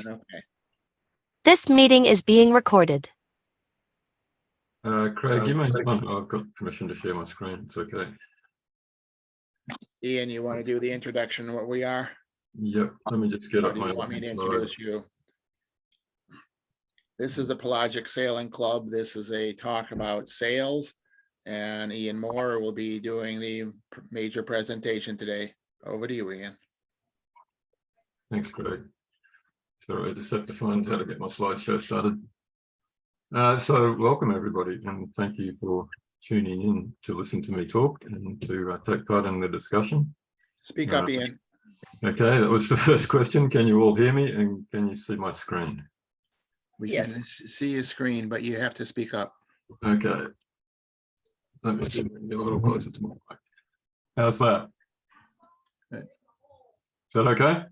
Okay. This meeting is being recorded. Craig, you may have one. I've got permission to share my screen. It's okay. Ian, you want to do the introduction, what we are? Yep. Let me just get Or up do my you want me to slide. introduce you? This is a Pelagic Sailing Club. This is a talk about sales, and Ian Moore will be doing the major presentation today. Over to you, Ian. Thanks, Craig. Sorry, I just have to find how to get my slideshow started. So welcome everybody, and thank you for tuning in to listen to me talk and to take part in the discussion. Speak up, Ian. Okay, that was the first question. Can you all hear me, and can you see my screen? We can see your screen, but you have to speak up. Okay. Let me get a little closer to my mic. How's that? Good. Is that okay?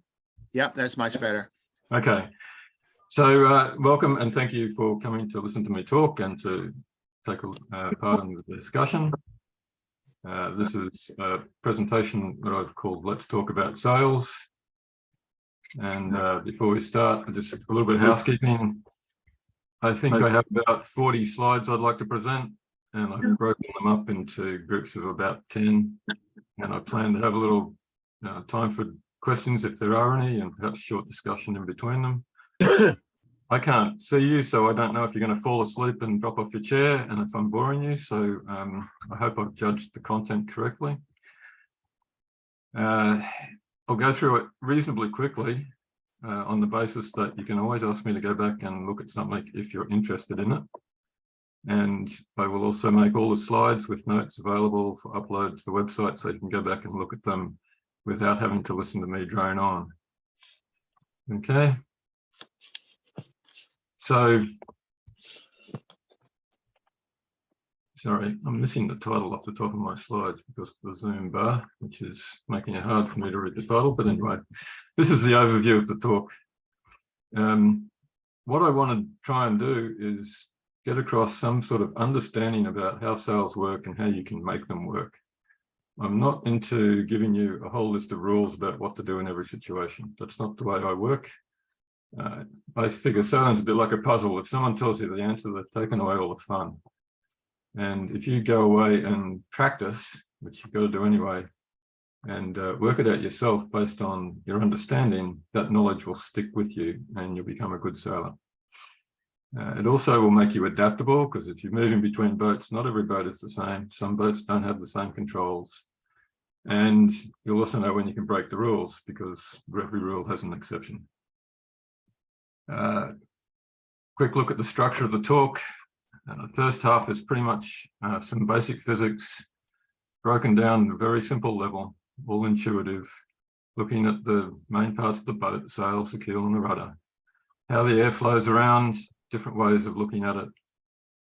Yep, that's much better. Okay. So welcome and thank you for coming to listen to me talk and to take part in the discussion. This is a presentation that I've called Let's Talk About Sales. And before we start, just a little bit of housekeeping. I think I have about 40 slides I'd like to present, and I've broken them up into groups of about 10. And I plan to have a little time for questions if there are any, and perhaps short discussion in between them. I can't see you, so I don't know if you're going to fall asleep and drop off your chair and if I'm boring you. So I hope I've judged the content correctly. I'll go through it reasonably quickly on the basis that you can always ask me to go back and look at something if you're interested in it. And I will also make all the slides with notes available for upload to the website so you can go back and look at them without having to listen to me drone on. Okay. So, sorry, I'm missing the title off the top of my slides because of the Zoom bar, which is making it hard for me to read the title. But anyway, this is the overview of the talk. What I want to try and do is get across some sort of understanding about how sales work and how you can make them work. I'm not into giving you a whole list of rules about what to do in every situation. That's not the way I work. I figure saling's a bit like a puzzle. If someone tells you the answer, they've taken away all the fun. And if you go away and practice, which you've got to do anyway, and work it out yourself based on your understanding, that knowledge will stick with you and you'll become a good sailor. It also will make you adaptable, because if you're moving between boats, not every boat is the same. Some boats don't have the same controls. And you'll also know when you can break the rules, because every rule has an exception. Quick look at the structure of the talk. The first half is pretty much some basic physics, broken down at a very simple level, all intuitive, looking at the main parts of the boat, the sails, the keel and the rudder, how the air flows around, different ways of looking at it,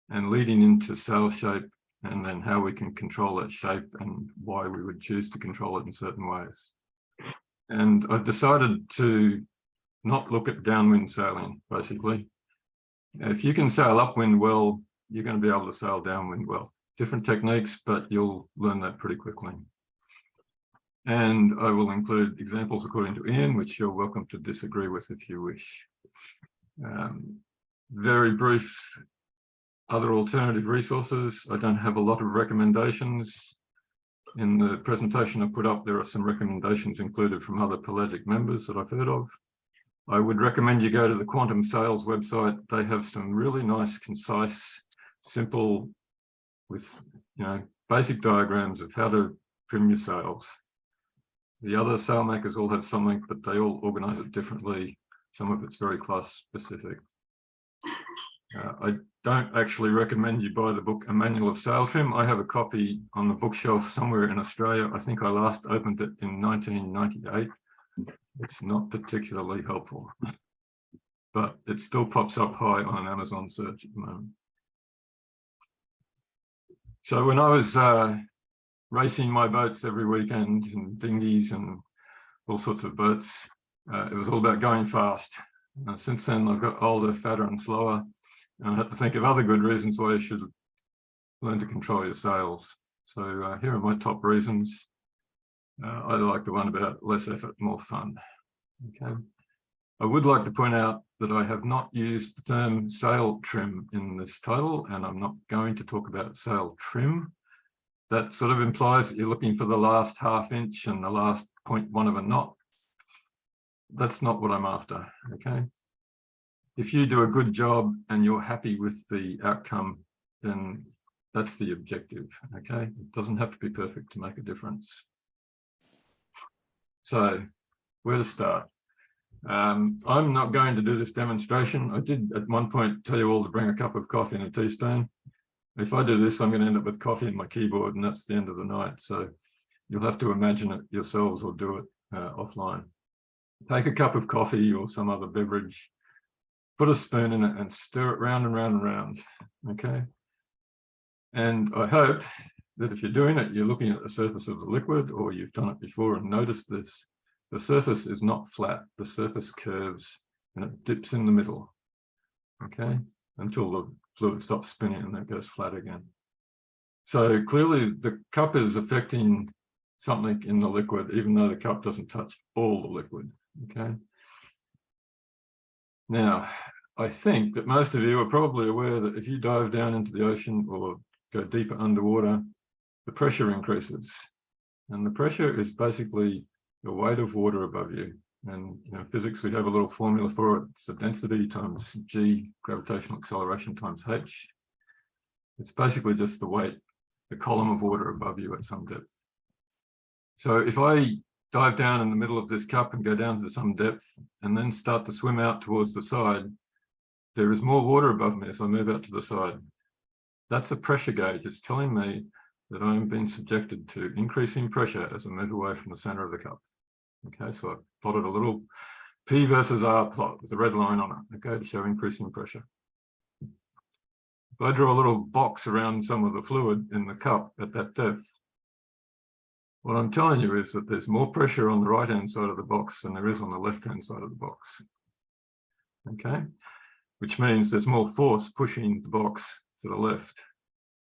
and leading into sail shape, and then how we can control that shape and why we would choose to control it in certain ways. And I've decided to not look at downwind sailing, basically. If you can sail upwind well, you're going to be able to sail downwind well. Different techniques, but you'll learn that pretty quickly. And I will include examples according to Ian, which you're welcome to disagree with if you wish. Very brief other alternative resources. I don't have a lot of recommendations. In the presentation I put up, there are some recommendations included from other Pelagic members that I've heard of. I would recommend you go to the Quantum Sales website. They have some really nice, concise, simple, with basic diagrams of how to trim your sails. The other sail makers all have something, but they all organize it differently. Some of it's very class specific. I don't actually recommend you buy the book A Manual of Sail Trim. I have a copy on the bookshelf somewhere in Australia. I think I last opened it in 1998. It's not particularly helpful, but it still pops up high on an Amazon search at the moment. So when I was racing my boats every weekend in dinghies and all sorts of boats, it was all about going fast. Since then, I've got older, fatter and slower, and I had to think of other good reasons why you should learn to control your sails. So here are my top reasons. I like the one about less effort, more fun. Okay. I would like to point out that I have not used the term sail trim in this title, and I'm not going to talk about sail trim. That sort of implies that you're looking for the last ½ inch and the last 0.1 of a knot. That's not what I'm after, okay? If you do a good job and you're happy with the outcome, then that's the objective, okay? It doesn't have to be perfect to make a difference. So, where to start? I'm not going to do this demonstration. I did at one point tell you all to bring a cup of coffee and a teaspoon. If I do this, I'm going to end up with coffee in my keyboard, and that's the end of the night. So you'll have to imagine it yourselves or do it offline. Take a cup of coffee or some other beverage, put a spoon in it and stir it round and round and round, okay? And I hope that if you're doing it, you're looking at the surface of the liquid, or you've done it before and noticed this. The surface is not flat, the surface curves and it dips in the middle, okay, until the fluid stops spinning and then it goes flat again. So clearly the cup is affecting something in the liquid, even though the cup doesn't touch all the liquid, okay. Now, I think that most of you are probably aware that if you dive down into the ocean or go deeper underwater, the pressure increases. And the pressure is basically the weight of water above you. And physics, we have a little formula for it. It's the density times G, gravitational acceleration times H. It's basically just the weight, the column of water above you at some depth. So if I dive down in the middle of this cup and go down to some depth and then start to swim out towards the side, there is more water above me as I move out to the side. That's a pressure gauge. It's telling me that I'm being subjected to increasing pressure as I move away from the center of the cup. Okay, so I've plotted a little P versus R plot with a red line on it, okay, to show increasing pressure. If I draw a little box around some of the fluid in the cup at that depth, what I'm telling you is that there's more pressure on the right-hand side of the box than there is on the left-hand side of the box, okay? Which means there's more force pushing the box to the left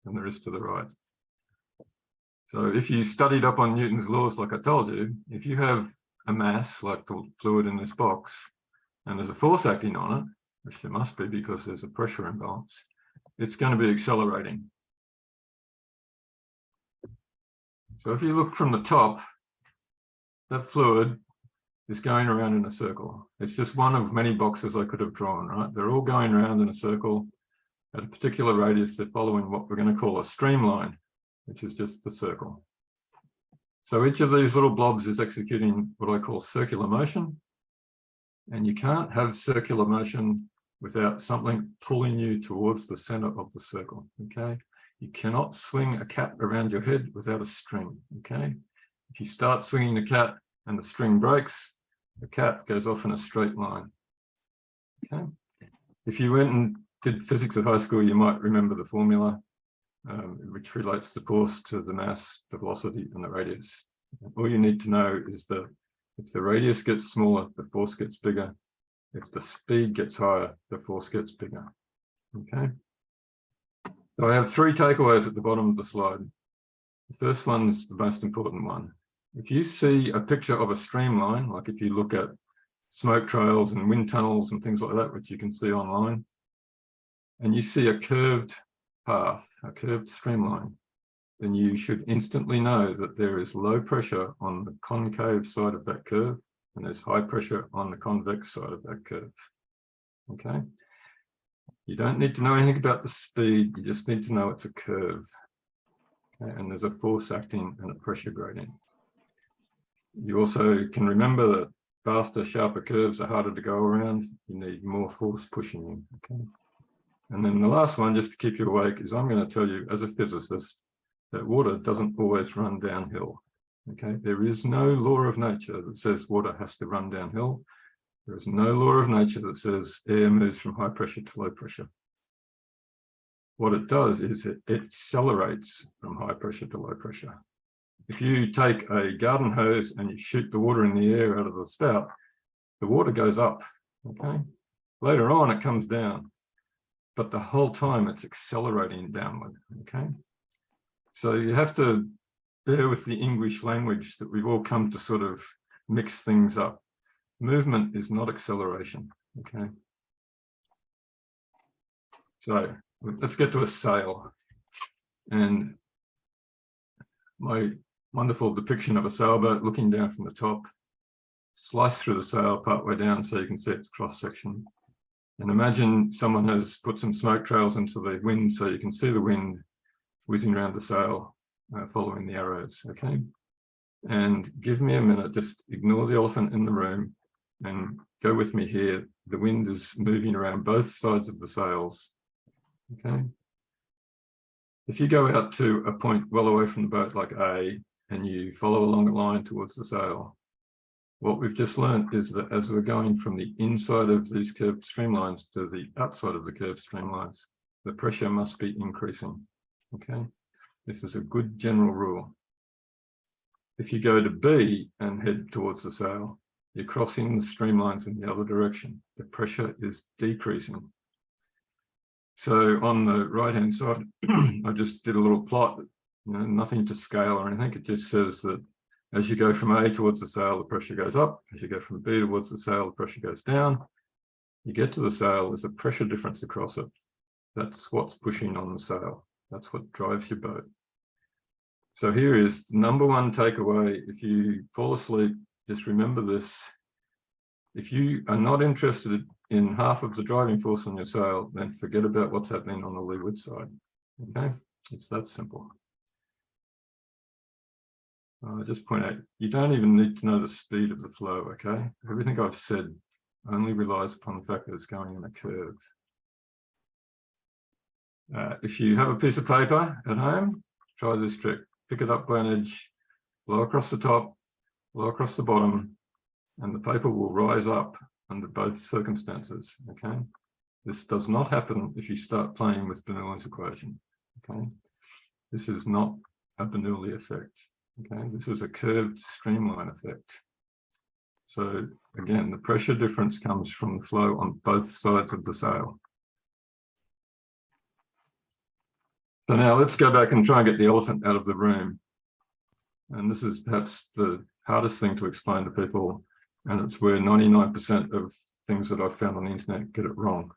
than there is to the right. So if you studied up on Newton's laws, like I told you, if you have a mass like the fluid in this box and there's a force acting on it, which there must be because there's a pressure imbalance, it's going to be accelerating. So if you look from the top, that fluid is going around in a circle. It's just one of many boxes I could have drawn, right? They're all going around in a circle at a particular radius. They're following what we're going to call a streamline, which is just the circle. So each of these little blobs is executing what I call circular motion. And you can't have circular motion without something pulling you towards the center of the circle, okay? You cannot swing a cat around your head without a string, okay? If you start swinging the cat and the string breaks, the cat goes off in a straight line, okay? If you went and did physics at high school, you might remember the formula, which relates the force to the mass, the velocity, and the radius. All you need to know is that if the radius gets smaller, the force gets bigger. If the speed gets higher, the force gets bigger, okay? So I have 3 takeaways at the bottom of the slide. The first one's the most important one. If you see a picture of a streamline, like if you look at smoke trails and wind tunnels and things like that, which you can see online, and you see a curved path, a curved streamline, then you should instantly know that there is low pressure on the concave side of that curve and there's high pressure on the convex side of that curve, okay? You don't need to know anything about the speed, you just need to know it's a curve, okay? And there's a force acting and a pressure gradient. You also can remember that faster, sharper curves are harder to go around. You need more force pushing you, okay? And then the last one, just to keep you awake, is I'm going to tell you as a physicist that water doesn't always run downhill, okay? There is no law of nature that says water has to run downhill. There is no law of nature that says air moves from high pressure to low pressure. What it does is it accelerates from high pressure to low pressure. If you take a garden hose and you shoot the water in the air out of the spout, the water goes up, okay? Later on, it comes down, but the whole time it's accelerating downward, okay? So you have to bear with the English language that we've all come to sort of mix things up. movement is not acceleration, okay? So let's get to a sail. And my wonderful depiction of a sailboat looking down from the top, slice through the sail partway down so you can see its cross section. And imagine someone has put some smoke trails into the wind so you can see the wind whizzing around the sail, following the arrows, okay? And give me a minute, just ignore the elephant in the room and go with me here. The wind is moving around both sides of the sails, okay? If you go out to a point well away from the boat like A and you follow along a line towards the sail, what we've just learned is that as we're going from the inside of these curved streamlines to the outside of the curved streamlines, the pressure must be increasing, okay? This is a good general rule. If you go to B and head towards the sail, you're crossing the streamlines in the other direction. The pressure is decreasing. So on the right-hand side, I just did a little plot, you know, nothing to scale or anything. It just says that as you go from A towards the sail, the pressure goes up. As you go from B towards the sail, the pressure goes down. You get to the sail, there's a pressure difference across it. That's what's pushing on the sail. That's what drives your boat. So here is the number one takeaway. If you fall asleep, just remember this. If you are not interested in half of the driving force on your sail, then forget about what's happening on the leeward side. Okay, it's that simple. I just point out, you don't even need to know the speed of the flow, okay? Everything I've said only relies upon the fact that it's going in a curve. If you have a piece of paper at home, try this trick. Pick it up by an edge, blow across the top, blow across the bottom, and the paper will rise up under both circumstances, okay? This does not happen if you start playing with Bernoulli's equation, okay? This is not a Bernoulli effect, okay? This is a curved streamline effect. So again, the pressure difference comes from the flow on both sides of the sail. So now let's go back and try and get the elephant out of the room. And this is perhaps the hardest thing to explain to people, and it's where 99% of things that I've found on the internet get it wrong.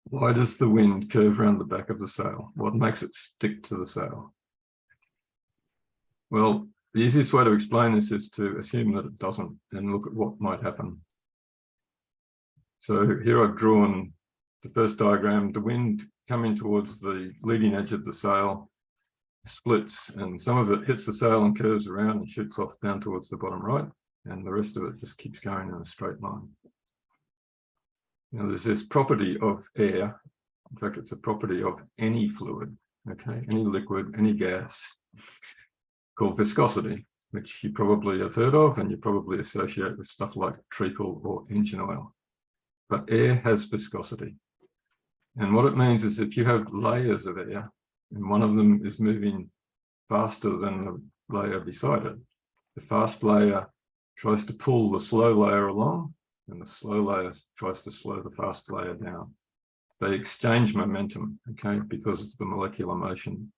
Why does the wind curve around the back of the sail? What makes it stick to the sail? Well, the easiest way to explain this is to assume that it doesn't and look at what might happen. So here I've drawn the first diagram, the wind coming towards the leading edge of the sail splits, and some of it hits the sail and curves around and shoots off down towards the bottom right, and the rest of it just keeps going in a straight line. Now there's this property of air, in fact it's a property of any fluid, okay, any liquid, any gas, called viscosity, which you probably have heard of and you probably associate with stuff like treacle or engine oil. But air has viscosity. And what it means is if you have layers of air and one of them is moving faster than the layer beside it, the fast layer tries to pull the slow layer along and the slow layer tries to slow the fast layer down. They exchange momentum, okay, because it's the molecular motion.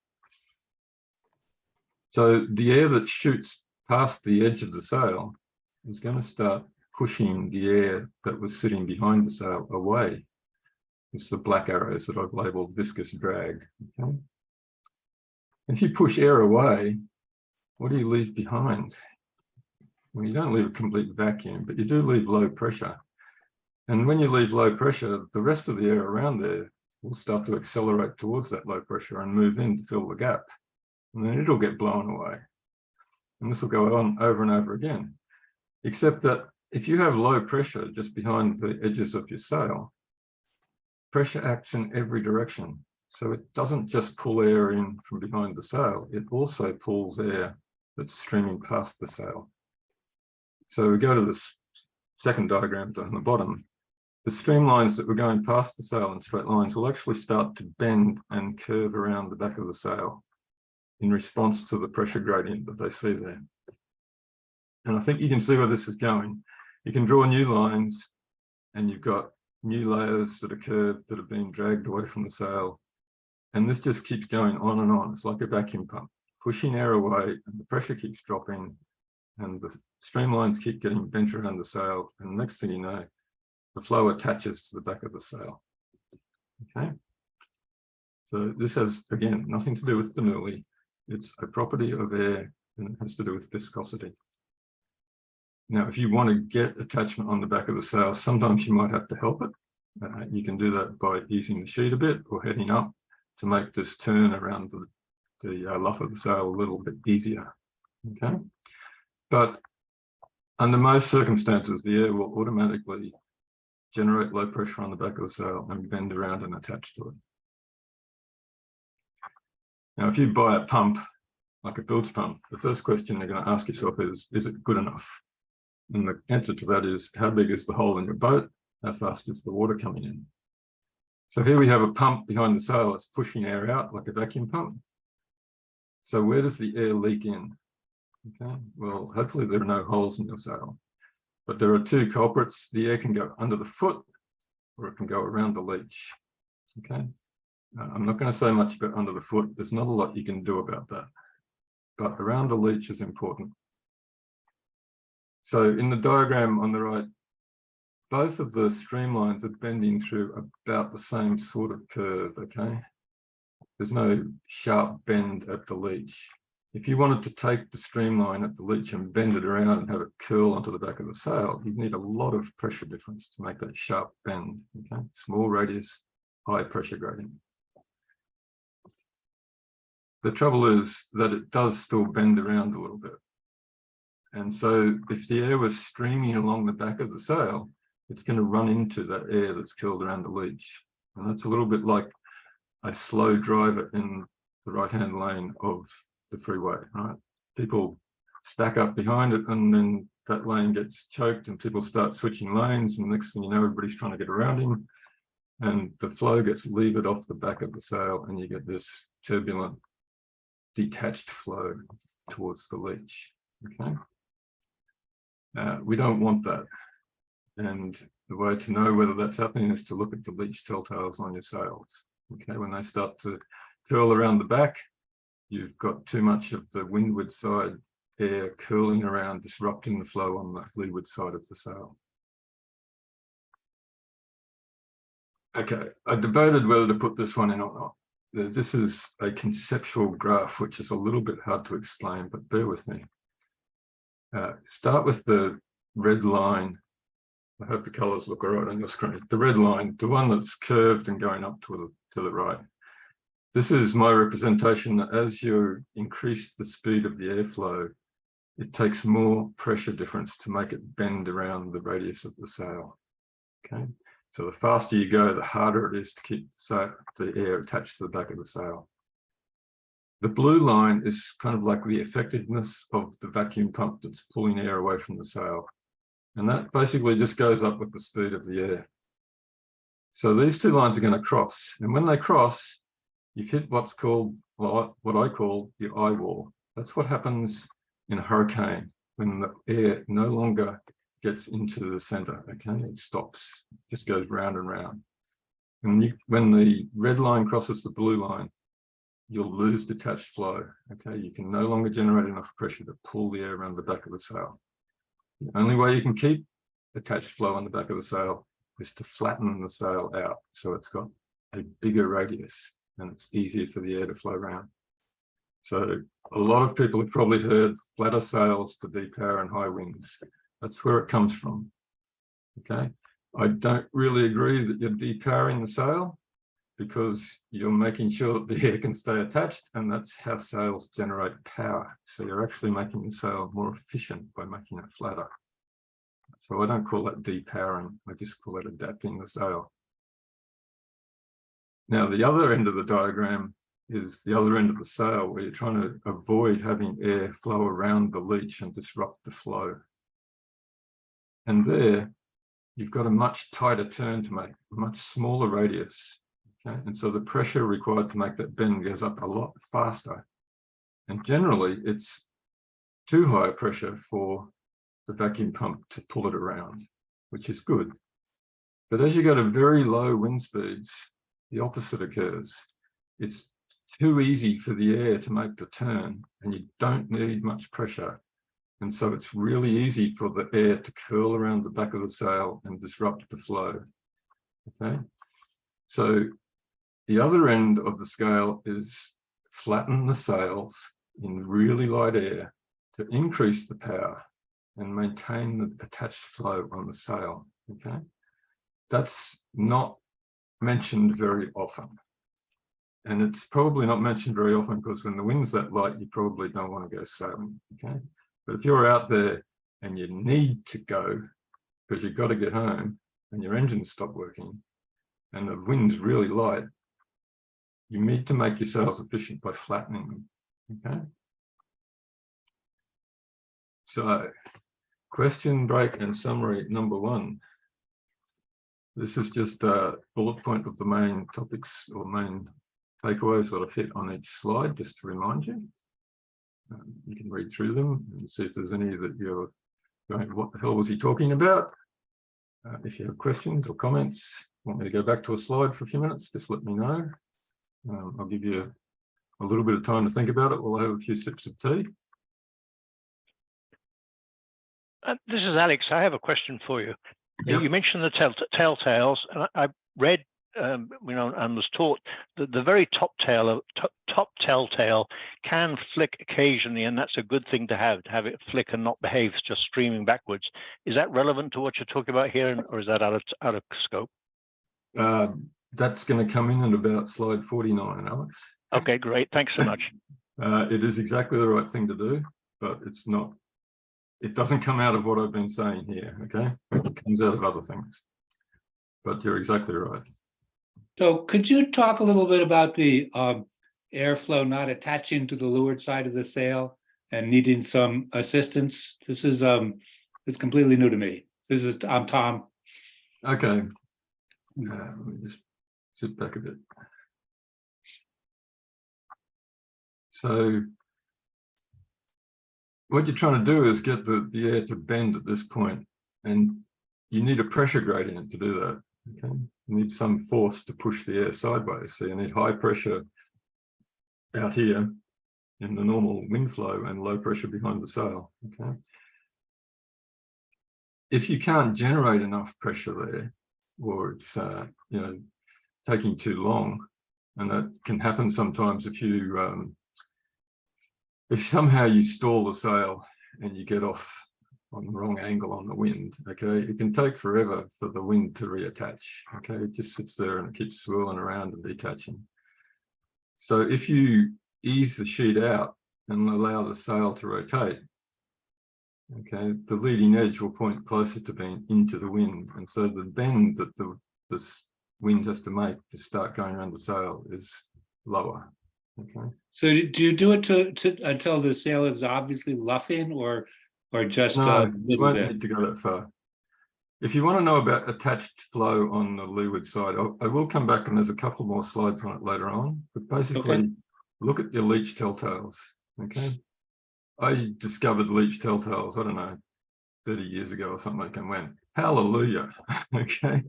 So the air that shoots past the edge of the sail is going to start pushing the air that was sitting behind the sail away. It's the black arrows that I've labeled viscous drag. Okay? If you push air away, what do you leave behind? Well, you don't leave a complete vacuum, but you do leave low pressure. And when you leave low pressure, the rest of the air around there will start to accelerate towards that low pressure and move in to fill the gap. And then it'll get blown away. And this will go on over and over again. Except that if you have low pressure just behind the edges of your sail, pressure acts in every direction. So it doesn't just pull air in from behind the sail, it also pulls air that's streaming past the sail. So we go to this second diagram down the bottom. The streamlines that were going past the sail in straight lines will actually start to bend and curve around the back of the sail in response to the pressure gradient that they see there. And I think you can see where this is going. You can draw new lines and you've got new layers that are curved that are being dragged away from the sail. And this just keeps going on and on. It's like a vacuum pump, pushing air away and the pressure keeps dropping and the streamlines keep getting bent around the sail, and next thing you know, the flow attaches to the back of the sail. Okay, so this has, again, nothing to do with Bernoulli. It's a property of air, and it has to do with viscosity. Now, if you want to get attachment on the back of the sail, sometimes you might have to help it. You can do that by easing the sheet a bit or heading up to make this turn around the luff of the sail a little bit easier. Okay, but under most circumstances, the air will automatically generate low pressure on the back of the sail and bend around and attach to it. Now, if you buy a pump, like a bilge pump, the first question you're going to ask yourself is it good enough? And the answer to that is, how big is the hole in your boat? How fast is the water coming in? So here we have a pump behind the sail. It's pushing air out like a vacuum pump. So where does the air leak in? Okay, well, hopefully there are no holes in your sail. But there are two culprits. The air can go under the foot or it can go around the leech. Okay, I'm not going to say much about under the foot. There's not a lot you can do about that. But around the leech is important. So in the diagram on the right, both of the streamlines are bending through about the same sort of curve, okay? There's no sharp bend at the leech. If you wanted to take the streamline at the leech and bend it around and have it curl onto the back of the sail, you'd need a lot of pressure difference to make that sharp bend, okay? Small radius, high pressure gradient. The trouble is that it does still bend around a little bit. And so if the air was streaming along the back of the sail, it's going to run into that air that's curled around the leech. And that's a little bit like a slow driver in the right-hand lane of the freeway, right? People stack up behind it and then that lane gets choked and people start switching lanes, and next thing you know, everybody's trying to get around him and the flow gets levered off the back of the sail and you get this turbulent, detached flow towards the leech, okay? We don't want that. And the way to know whether that's happening is to look at the leech telltales on your sails. Okay, when they start to curl around the back, you've got too much of the windward side air curling around, disrupting the flow on the leeward side of the sail. Okay, I debated whether to put this one in or not. This is a conceptual graph, which is a little bit hard to explain, but bear with me. Start with the red line. I hope the colors look all right on your screen. The red line, the one that's curved and going up to the right. This is my representation that as you increase the speed of the airflow, it takes more pressure difference to make it bend around the radius of the sail. Okay, so the faster you go, the harder it is to keep the air attached to the back of the sail. The blue line is kind of like the effectiveness of the vacuum pump that's pulling air away from the sail. And that basically just goes up with the speed of the air. So these two lines are going to cross. And when they cross, you've hit what's called, well, what I call the eye wall. That's what happens in a hurricane when the air no longer gets into the center, okay? It stops, just goes round and round. And when the red line crosses the blue line, you'll lose detached flow, okay? You can no longer generate enough pressure to pull the air around the back of the sail. The only way you can keep attached flow on the back of the sail is to flatten the sail out so it's got a bigger radius and it's easier for the air to flow around. So a lot of people have probably heard flatter sails for deep power and high winds. That's where it comes from, okay? I don't really agree that you're depowering the sail because you're making sure that the air can stay attached, and that's how sails generate power. So you're actually making the sail more efficient by making it flatter. So I don't call that depowering, I just call it adapting the sail. Now the other end of the diagram is the other end of the sail where you're trying to avoid having air flow around the leech and disrupt the flow. And there, you've got a much tighter turn to make, a much smaller radius. Okay, and so the pressure required to make that bend goes up a lot faster. And generally, it's too high a pressure for the vacuum pump to pull it around, which is good. But as you go to very low wind speeds, the opposite occurs. It's too easy for the air to make the turn, and you don't need much pressure And so it's really easy for the air to curl around the back of the sail and disrupt the flow. Okay, so the other end of the scale is flatten the sails in really light air to increase the power and maintain the attached flow on the sail. Okay, that's not mentioned very often. And it's probably not mentioned very often because when the wind's that light, you probably don't want to go sailing. Okay, but if you're out there and you need to go because you've got to get home and your engine's stopped working and the wind's really light, you need to make your sails efficient by flattening them. Okay, so question break and summary number 1. This is just a bullet point of the main topics or main takeaways that I've hit on each slide, just to remind you. You can read through them and see if there's any that you're going, what the hell was he talking about? If you have questions or comments, want me to go back to a slide for a few minutes, just let me know. I'll give you a little bit of time to think about it while I have a few sips of tea. This is Alex. I have a question for you. Yep. You mentioned the telltales, and I read, and was taught that the very top telltale can flick occasionally, and that's a good thing to have it flick and not behave just streaming backwards. Is that relevant to what you're talking about here, or is that out of scope? That's going to come in at about slide 49, Alex. Okay, great. Thanks so much. It is exactly the right thing to do, but it's not. It doesn't come out of what I've been saying here, okay? It comes out of other things. But you're exactly right. So could you talk a little bit about the airflow not attaching to the leeward side of the sail and needing some assistance? This is it's completely new to me. I'm Tom. Okay. Let me just sit back a bit. So what you're trying to do is get the air to bend at this point, and you need a pressure gradient to do that. Okay, you need some force to push the air sideways. So you need high pressure out here in the normal wind flow and low pressure behind the sail. Okay, if you can't generate enough pressure there, or it's taking too long, and that can happen sometimes if somehow you stall the sail and you get off on the wrong angle on the wind, okay, it can take forever for the wind to reattach. Okay, it just sits there and it keeps swirling around and detaching. So if you ease the sheet out and allow the sail to rotate, okay, the leading edge will point closer to being into the wind, and so the bend that this wind has to make to start going around the sail is lower. Okay. So do you do it to until the sail is obviously luffing, or just no, you won't need to go that far. If you want to know about attached flow on the leeward side, I will come back, and there's a couple more slides on it later on. But basically, look at your leech telltales. Okay, I discovered leech telltales, I don't know, 30 years ago or something, and went, hallelujah. Okay,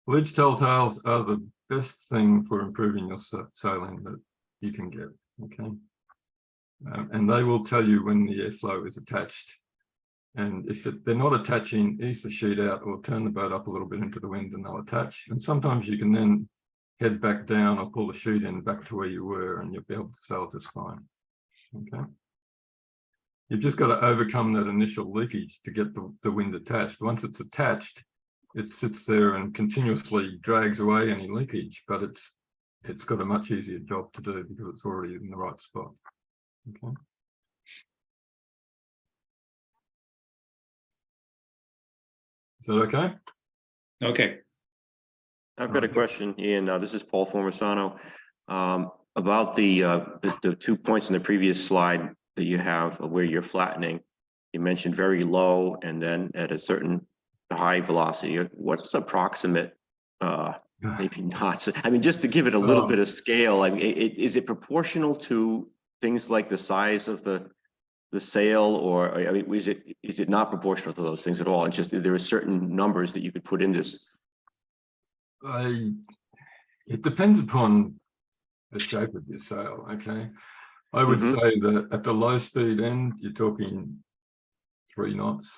leech telltales are the best thing for improving your sailing that you can get. Okay, and they will tell you when the airflow is attached, and if they're not attaching, ease the sheet out or turn the boat up a little bit into the wind and they'll attach. And sometimes you can then head back down or pull the sheet in back to where you were, and you'll be able to sail just fine. Okay, you've just got to overcome that initial leakage to get the wind attached. Once it's attached, it sits there and continuously drags away any leakage, but it's got a much easier job to do because it's already in the right spot. Okay. Is that okay? Okay. I've got a question, Ian. This is Paul Formisano. About the 2 points in the previous slide that you have where you're flattening. You mentioned very low and then at a certain high velocity. What's approximate? Maybe not. So, I mean, just to give it a little bit of scale. I mean, is it proportional to things like the size of the sail, or I mean, is it not proportional to those things at all? It's just there are certain numbers that you could put in this. It depends upon the shape of your sail. Okay, I would say that at the low speed end, you're talking 3 knots.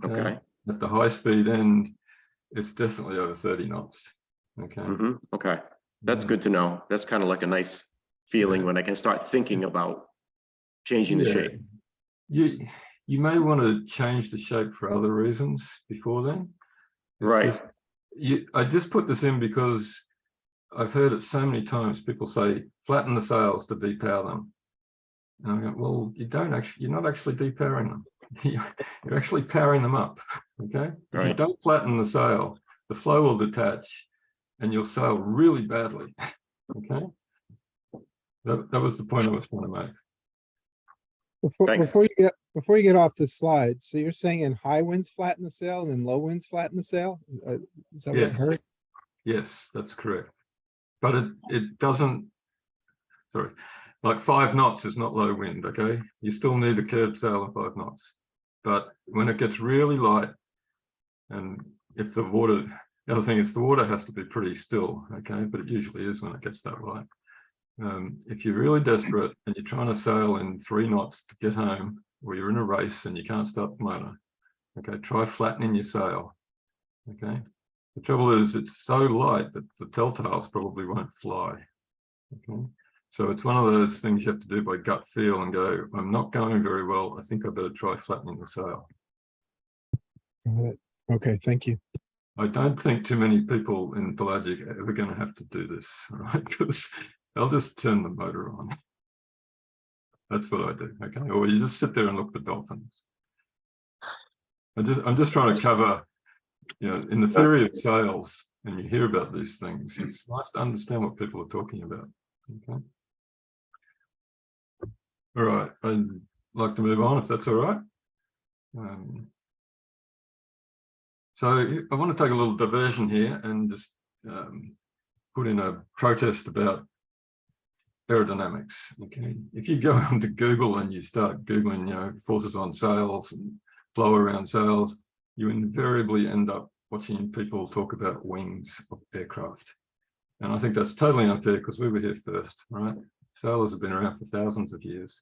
Okay. At the high speed end, it's definitely over 30 knots. Okay. Okay, that's Yeah. good to know. That's kind of like a nice feeling when I can start thinking about changing the Yeah. shape. You may want to change the shape for other reasons before then. Right. I just put this in because I've heard it so many times. People say flatten the sails to depower them. And I go, well, you're not actually depowering them. You're actually powering them up. Okay. If you Right. don't flatten the sail, the flow will detach and you'll sail really badly. Okay. That was the point I was trying to make. Thanks. Before you get off the slide, so you're saying in high winds flatten the sail and in low winds flatten the sail? Is that what I Yes. heard? Yes, that's correct. But it doesn't, sorry, like 5 knots is not low wind, okay? You still need a curved sail at 5 knots. But when it gets really light, and if the other thing is the water has to be pretty still, okay? But it usually is when it gets that light. If you're really desperate and you're trying to sail in 3 knots to get home, or you're in a race and you can't start the motor, okay, try flattening your sail, okay? The trouble is it's so light that the telltales probably won't fly, okay? So it's one of those things you have to do by gut feel and go, I'm not going very well, I think I better try flattening the sail. Got it. Okay, thank you. I don't think too many people in Pelagic are ever going to have to do this, right? Because they'll just turn the motor on. That's what I do, okay? Or you just sit there and look for dolphins. I'm just trying to cover, in the theory of sails, and you hear about these things, it's nice to understand what people are talking about, okay? All right, I'd like to move on if that's all right. So I want to take a little diversion here and just put in a protest about aerodynamics. Okay, if you go onto Google and you start Googling, forces on sails and flow around sails, you invariably end up watching people talk about wings of aircraft. And I think that's totally unfair because we were here first, right? Sailors have been around for thousands of years.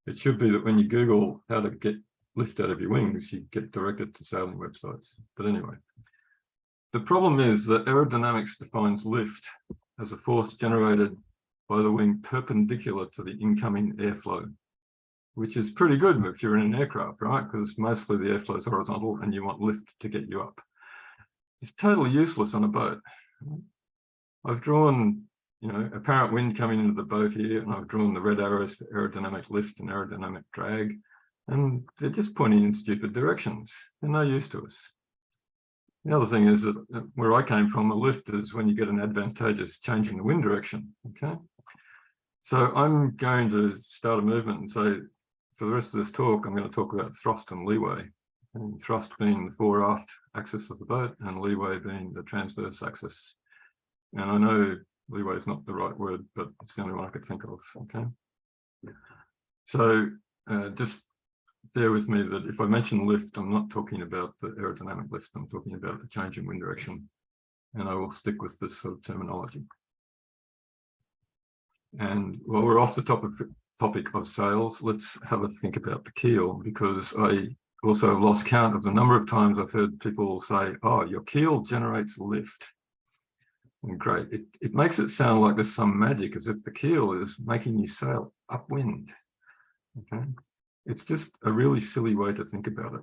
It should be that when you Google how to get lift out of your wings, you get directed to sailing websites. But anyway, the problem is that aerodynamics defines lift as a force generated by the wing perpendicular to the incoming airflow, which is pretty good if you're in an aircraft, right? Because mostly the airflow is horizontal and you want lift to get you up. It's totally useless on a boat. I've drawn, apparent wind coming into the boat here, and I've drawn the red arrows for aerodynamic lift and aerodynamic drag, and they're just pointing in stupid directions. They're no use to us. The other thing is that where I came from, a lift is when you get an advantageous change in the wind direction, okay? So I'm going to start a movement and say, for the rest of this talk, I'm going to talk about thrust and leeway. And thrust being the fore-aft axis of the boat and leeway being the transverse axis. And I know leeway is not the right word, but it's the only one I could think of, okay? So just bear with me that if I mention lift, I'm not talking about the aerodynamic lift, I'm talking about the change in wind direction. And I will stick with this sort of terminology. And while we're off the topic of sails, let's have a think about the keel, because I also have lost count of the number of times I've heard people say, oh, your keel generates lift. And great, it makes it sound like there's some magic, as if the keel is making you sail upwind, okay? It's just a really silly way to think about it.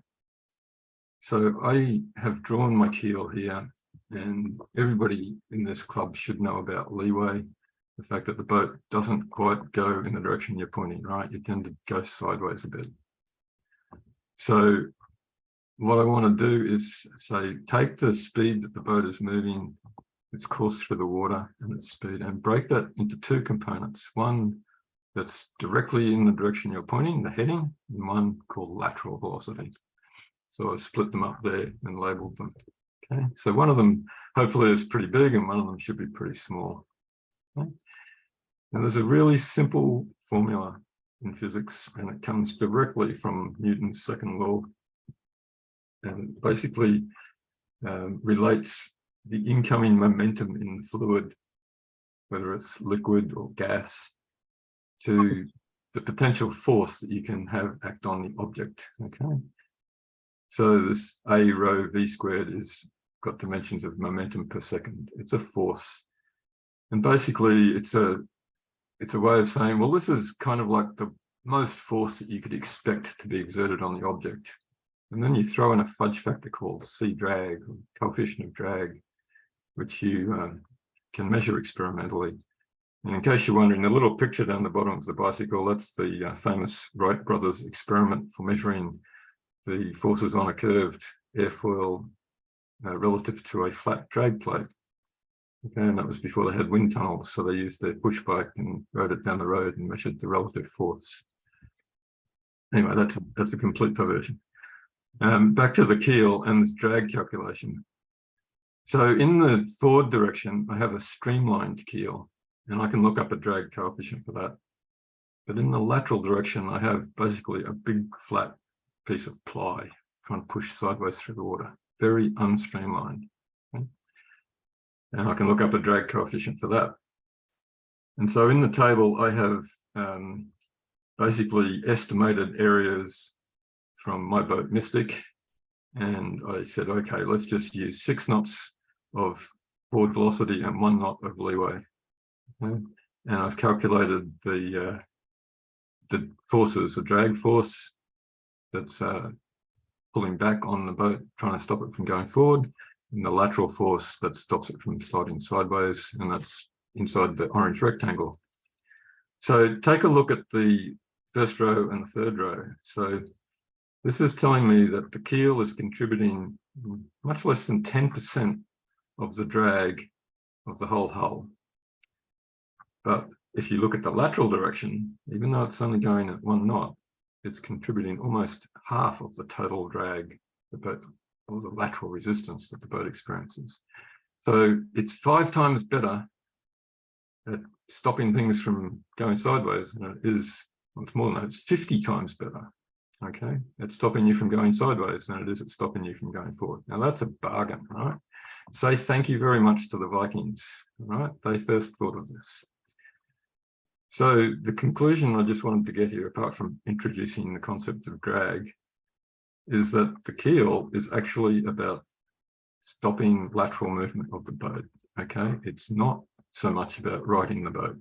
So I have drawn my keel here, and everybody in this club should know about leeway. The fact that the boat doesn't quite go in the direction you're pointing, right? You tend to go sideways a bit. So what I want to do is say, take the speed that the boat is moving, its course through the water and its speed, and break that into 2 components. One that's directly in the direction you're pointing, the heading, and one called lateral velocity. So I split them up there and labeled them. Okay, so one of them hopefully is pretty big and one of them should be pretty small. Okay? Now there's a really simple formula in physics, and it comes directly from Newton's second law, and basically relates the incoming momentum in fluid, whether it's liquid or gas, to the potential force that you can have act on the object, okay? So this A rho V squared is got dimensions of momentum per second. It's a force. And basically it's a way of saying, well, this is kind of like the most force that you could expect to be exerted on the object. And then you throw in a fudge factor called C drag, or coefficient of drag, which you can measure experimentally. And in case you're wondering, the little picture down the bottom of the bicycle, that's the famous Wright brothers experiment for measuring the forces on a curved airfoil relative to a flat drag plate. Okay, and that was before they had wind tunnels, so they used their push bike and rode it down the road and measured the relative force. Anyway, that's a complete diversion. Back to the keel and this drag calculation. So in the forward direction, I have a streamlined keel, and I can look up a drag coefficient for that. But in the lateral direction, I have basically a big flat piece of ply trying to push sideways through the water, very unstreamlined. Okay? And I can look up a drag coefficient for that. And so in the table, I have basically estimated areas from my boat Mystic. And I said, okay, let's just use 6 knots of forward velocity and 1 knot of leeway. Okay? And I've calculated the forces, the drag force that's pulling back on the boat, trying to stop it from going forward, and the lateral force that stops it from sliding sideways, and that's inside the orange rectangle. So take a look at the first row and the third row. So this is telling me that the keel is contributing much less than 10% of the drag of the whole hull. But if you look at the lateral direction, even though it's only going at 1 knot, it's contributing almost half of the total drag, the boat, or the lateral resistance that the boat experiences. So it's 5 times better at stopping things from going sideways than it is, well, it's more than that, it's 50 times better, okay, at stopping you from going sideways than it is at stopping you from going forward. Now that's a bargain, right? Say thank you very much to the Vikings, right? They first thought of this. So the conclusion I just wanted to get here, apart from introducing the concept of drag, is that the keel is actually about stopping lateral movement of the boat, okay? It's not so much about righting the boat.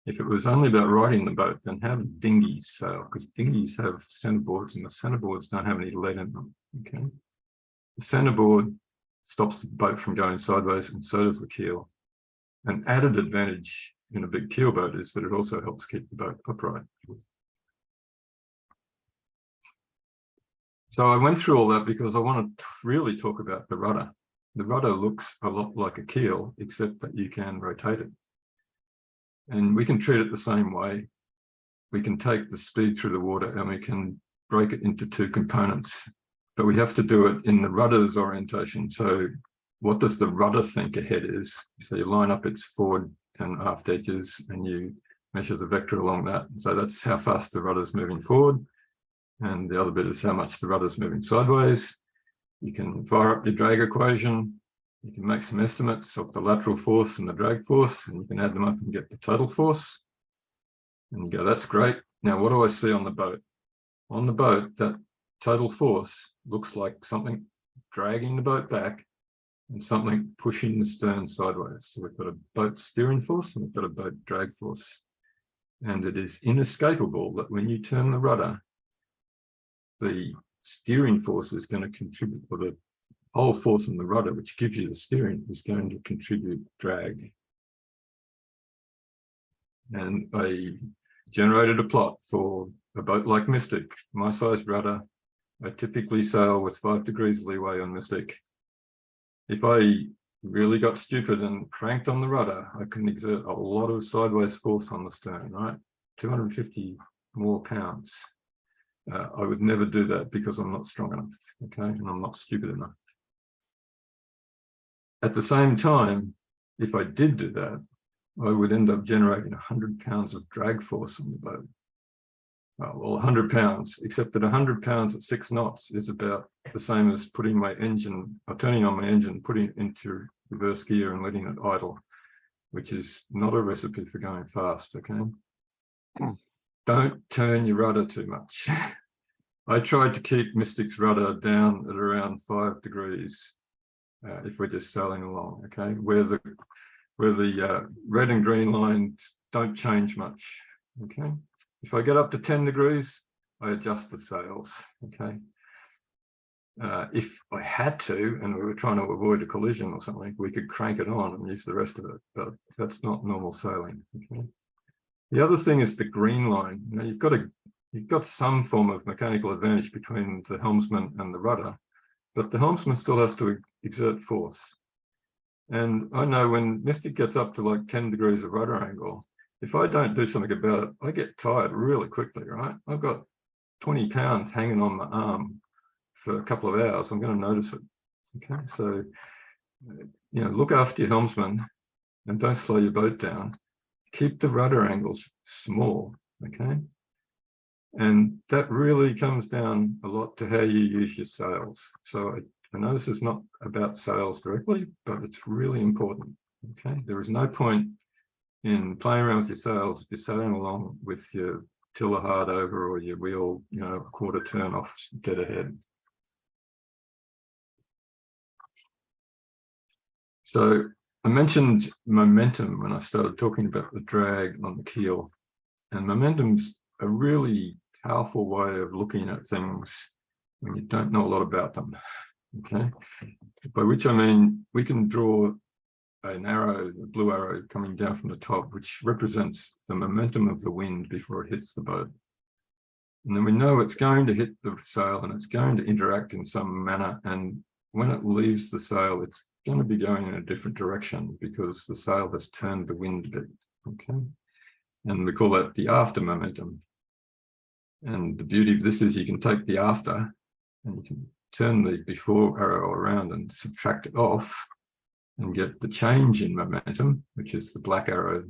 If it was only about righting the boat, then how do dinghies sail? Because dinghies have centerboards and the centerboards don't have any lead in them, okay? The centerboard stops the boat from going sideways, and so does the keel. An added advantage in a big keel boat is that it also helps keep the boat upright. So I went through all that because I want to really talk about the rudder. The rudder looks a lot like a keel, except that you can rotate it. And we can treat it the same way. We can take the speed through the water and we can break it into 2 components, but we have to do it in the rudder's orientation. So what does the rudder think ahead is? So you line up its forward and aft edges and you measure the vector along that. So that's how fast the rudder's moving forward. And the other bit is how much the rudder's moving sideways. You can fire up your drag equation. You can make some estimates of the lateral force and the drag force, and you can add them up and get the total force. And you go, that's great. Now, what do I see on the boat? On the boat, that total force looks like something dragging the boat back and something pushing the stern sideways. So we've got a boat steering force and we've got a boat drag force. And it is inescapable that when you turn the rudder, the steering force is going to contribute, or the whole force on the rudder, which gives you the steering, is going to contribute drag. And I generated a plot for a boat like Mystic, my size rudder. I typically sail with 5 degrees leeway on Mystic. If I really got stupid and cranked on the rudder, I can exert a lot of sideways force on the stern, right? 250 more pounds. I would never do that because I'm not strong enough, okay? And I'm not stupid enough. At the same time, if I did do that, I would end up generating 100 pounds of drag force on the boat. Well, 100 pounds, except that 100 pounds at 6 knots is about the same as putting my engine, or turning on my engine, putting it into reverse gear and letting it idle, which is not a recipe for going fast, okay? Don't turn your rudder too much. I tried to keep Mystic's rudder down at around 5 degrees if we're just sailing along, okay, where the red and green lines don't change much, okay. If I get up to 10 degrees, I adjust the sails, okay. If I had to, and we were trying to avoid a collision or something, we could crank it on and use the rest of it, but that's not normal sailing, okay. The other thing is the green line. You know, you've got some form of mechanical advantage between the helmsman and the rudder, but the helmsman still has to exert force. And I know when Mystic gets up to like 10 degrees of rudder angle, if I don't do something about it, I get tired really quickly, right? I've got 20 pounds hanging on my arm for a couple of hours. I'm going to notice it. Okay, so, you know, look after your helmsman and don't slow your boat down. Keep the rudder angles small, okay? And that really comes down a lot to how you use your sails. So I know this is not about sails directly, but it's really important, okay? There is no point in playing around with your sails if you're sailing along with your tiller hard over or your wheel, you know, a quarter turn off dead ahead. So I mentioned momentum when I started talking about the drag on the keel, and momentum's a really powerful way of looking at things when you don't know a lot about them, okay? By which I mean, we can draw an arrow, a blue arrow coming down from the top, which represents the momentum of the wind before it hits the boat. And then we know it's going to hit the sail and it's going to interact in some manner. And when it leaves the sail, it's going to be going in a different direction because the sail has turned the wind a bit, okay? And we call that the after momentum. And the beauty of this is you can take the after and you can turn the before arrow around and subtract it off and get the change in momentum, which is the black arrow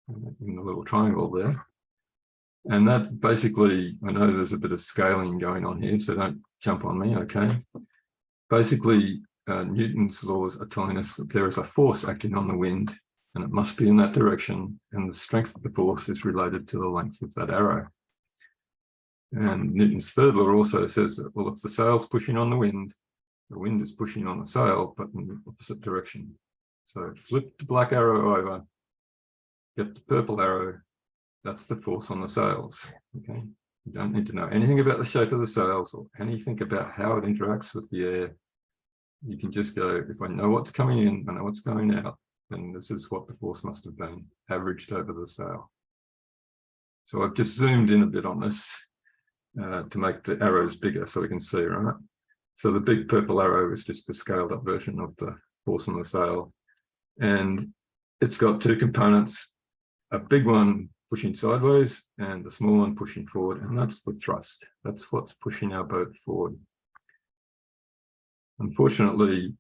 in the little triangle there. And that's basically, I know there's a bit of scaling going on here, so don't jump on me, okay? Basically, Newton's laws are telling us that there is a force acting on the wind and it must be in that direction, and the strength of the force is related to the length of that arrow. And Newton's third law also says that, well, if the sail's pushing on the wind is pushing on the sail, but in the opposite direction. So flip the black arrow over, get the purple arrow, that's the force on the sails, okay? You don't need to know anything about the shape of the sails or anything about how it interacts with the air. You can just go, if I know what's coming in, I know what's going out, then this is what the force must have been averaged over the sail. So I've just zoomed in a bit on this to make the arrows bigger so we can see, right? So the big purple arrow is just the scaled up version of the force on the sail. And it's got two components, a big one pushing sideways and the small one pushing forward. And that's the thrust. That's what's pushing our boat forward. Unfortunately,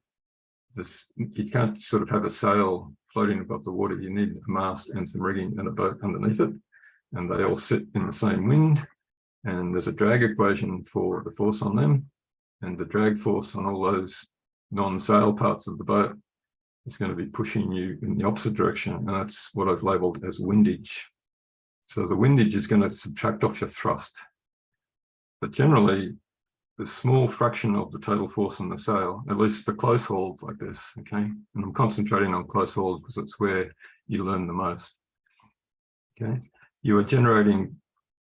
you can't sort of have a sail floating above the water. You need a mast and some rigging and a boat underneath it. And they all sit in the same wind. And there's a drag equation for the force on them. And the drag force on all those non-sail parts of the boat is going to be pushing you in the opposite direction. And that's what I've labeled as windage. So the windage is going to subtract off your thrust. But generally, the small fraction of the total force on the sail, at least for close hauls like this, okay? And I'm concentrating on close hauls because it's where you learn the most, okay? You are generating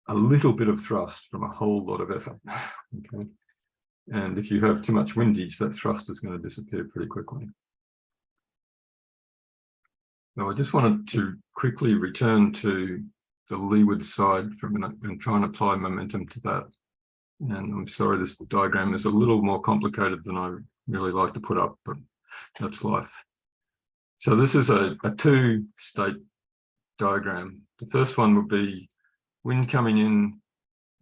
a little bit of thrust from a whole lot of effort, okay? And if you have too much windage, that thrust is going to disappear pretty quickly. So I just wanted to quickly return to the leeward side for a minute and try and apply momentum to that. And I'm sorry, this diagram is a little more complicated than I really like to put up, but that's life. So this is a two-state diagram. The first one would be wind coming in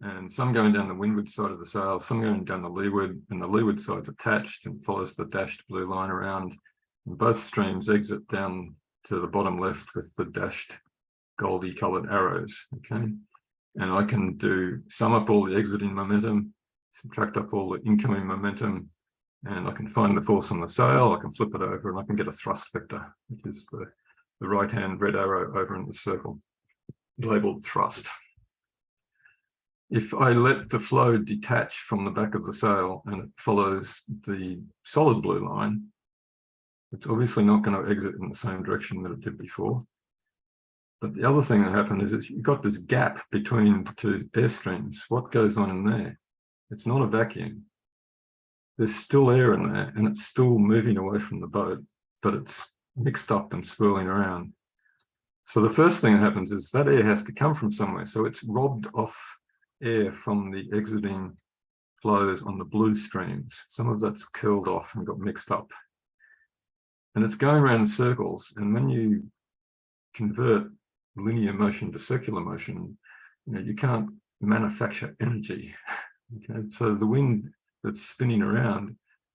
and some going down the windward side of the sail, some going down the leeward, and the leeward side's attached and follows the dashed blue line around. And both streams exit down to the bottom left with the dashed goldy coloured arrows, okay? And I can sum up all the exiting momentum, subtract up all the incoming momentum, and I can find the force on the sail, I can flip it over, and I can get a thrust vector, which is the right-hand red arrow over in the circle, labelled thrust. if I let the flow detach from the back of the sail and it follows the solid blue line, it's obviously not going to exit in the same direction that it did before. But the other thing that happened is you've got this gap between the two airstreams. What goes on in there? It's not a vacuum. There's still air in there and it's still moving away from the boat, but it's mixed up and swirling around. So the first thing that happens is that air has to come from somewhere. So it's robbed off air from the exiting flows on the blue streams. Some of that's curled off and got mixed up. And it's going around in circles. And when you convert linear motion to circular motion, you can't manufacture energy. Okay, so the wind that's spinning around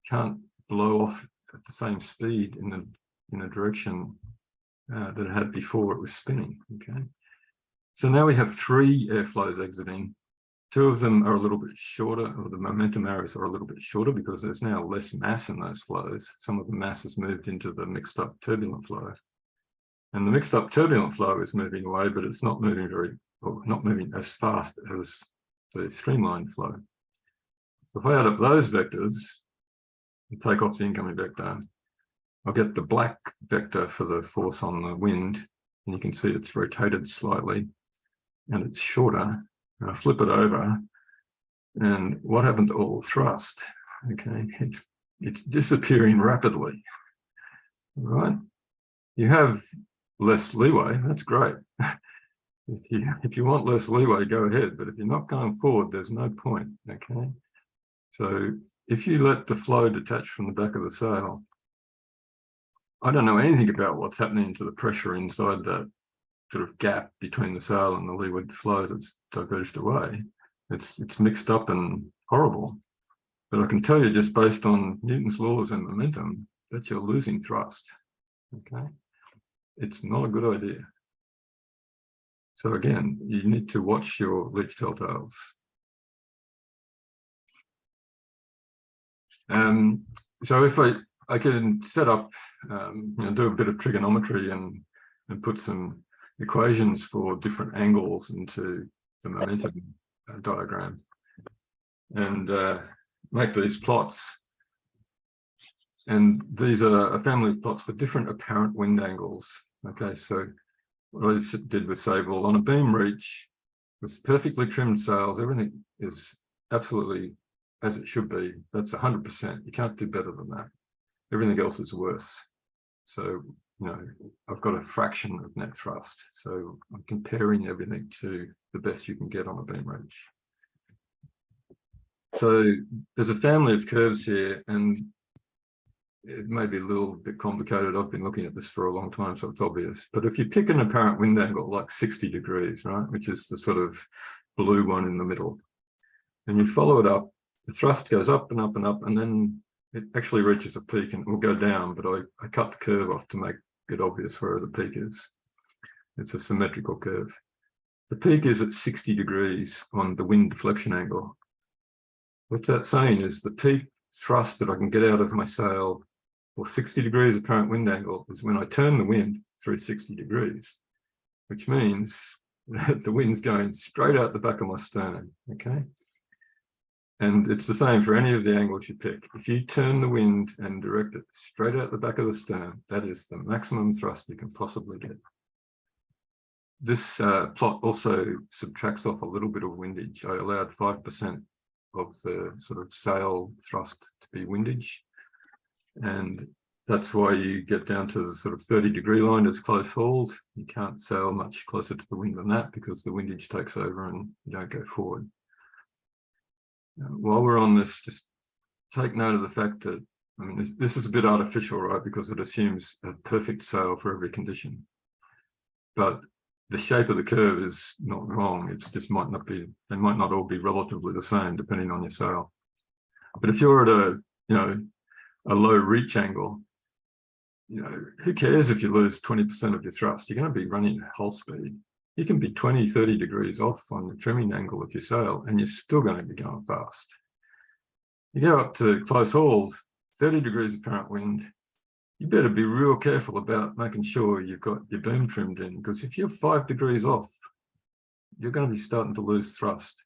can't blow off at the same speed in a direction that it had before it was spinning. Okay, so now we have 3 airflows exiting. 2 of them are a little bit shorter, or the momentum arrows are a little bit shorter because there's now less mass in those flows. Some of the mass has moved into the mixed up turbulent flow. And the mixed up turbulent flow is moving away, but it's not moving not moving as fast as the streamlined flow. So if I add up those vectors and take off the incoming vector, I'll get the black vector for the force on the wind, and you can see it's rotated slightly and it's shorter. And I flip it over, and what happened to all the thrust? Okay, it's disappearing rapidly. All right, you have less leeway, that's great. If you want less leeway, go ahead, but if you're not going forward, there's no point. Okay, so if you let the flow detach from the back of the sail, I don't know anything about what's happening to the pressure inside that sort of gap between the sail and the leeward flow that's diverged away. It's mixed up and horrible. But I can tell you, just based on Newton's laws and momentum, that you're losing thrust. Okay, it's not a good idea. So again, you need to watch your leech telltales. So if I can set up, do a bit of trigonometry and put some equations for different angles into the momentum diagram, and make these plots. And these are a family of plots for different apparent wind angles. Okay, so what I did was say, well, on a beam reach with perfectly trimmed sails, everything is absolutely as it should be. That's 100%. You can't do better than that. Everything else is worse. So, I've got a fraction of net thrust. So I'm comparing everything to the best you can get on a beam reach. So there's a family of curves here, and it may be a little bit complicated. I've been looking at this for a long time, so it's obvious. But if you pick an apparent wind angle like 60 degrees, right, which is the sort of blue one in the middle, and you follow it up, the thrust goes up and up and up, and then it actually reaches a peak and it will go down, but I cut the curve off to make it obvious where the peak is. It's a symmetrical curve. The peak is at 60 degrees on the wind deflection angle. What that's saying is the peak thrust that I can get out of my sail for 60 degrees apparent wind angle is when I turn the wind through 60 degrees, which means that the wind's going straight out the back of my stern, okay? And it's the same for any of the angles you pick. If you turn the wind and direct it straight out the back of the stern, that is the maximum thrust you can possibly get. This plot also subtracts off a little bit of windage. I allowed 5% of the sort of sail thrust to be windage. And that's why you get down to the sort of 30-degree line as close hauled. You can't sail much closer to the wind than that because the windage takes over and you don't go forward. While we're on this, just take note of the fact that, this is a bit artificial, right? Because it assumes a perfect sail for every condition. But the shape of the curve is not wrong. It's just might not be, they might not all be relatively the same depending on your sail. But if you're at a low reach angle, who cares if you lose 20% of your thrust? You're going to be running hull speed. You can be 20, 30 degrees off on the trimming angle of your sail, and you're still going to be going fast. You go up to close hauled, 30 degrees apparent wind, you better be real careful about making sure you've got your beam trimmed in, because if you're 5 degrees off, you're going to be starting to lose thrust.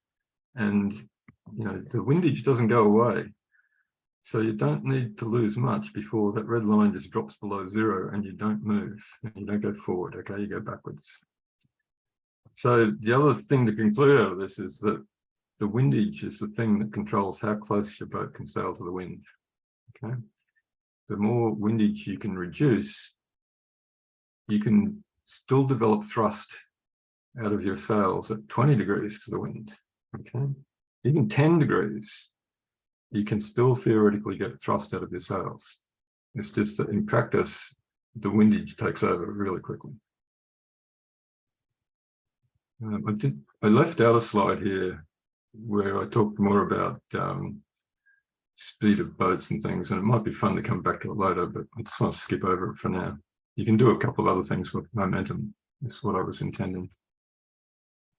And, you know, the windage doesn't go away. So you don't need to lose much before that red line just drops below 0 and you don't move, and you don't go forward, okay, you go backwards. So the other thing to conclude out of this is that the windage is the thing that controls how close your boat can sail to the wind, okay? The more windage you can reduce, you can still develop thrust out of your sails at 20 degrees to the wind, okay? Even 10 degrees, you can still theoretically get thrust out of your sails. It's just that in practice, the windage takes over really quickly. I left out a slide here where I talked more about speed of boats and things, and it might be fun to come back to it later, but I just want to skip over it for now. You can do a couple of other things with momentum, is what I was intending.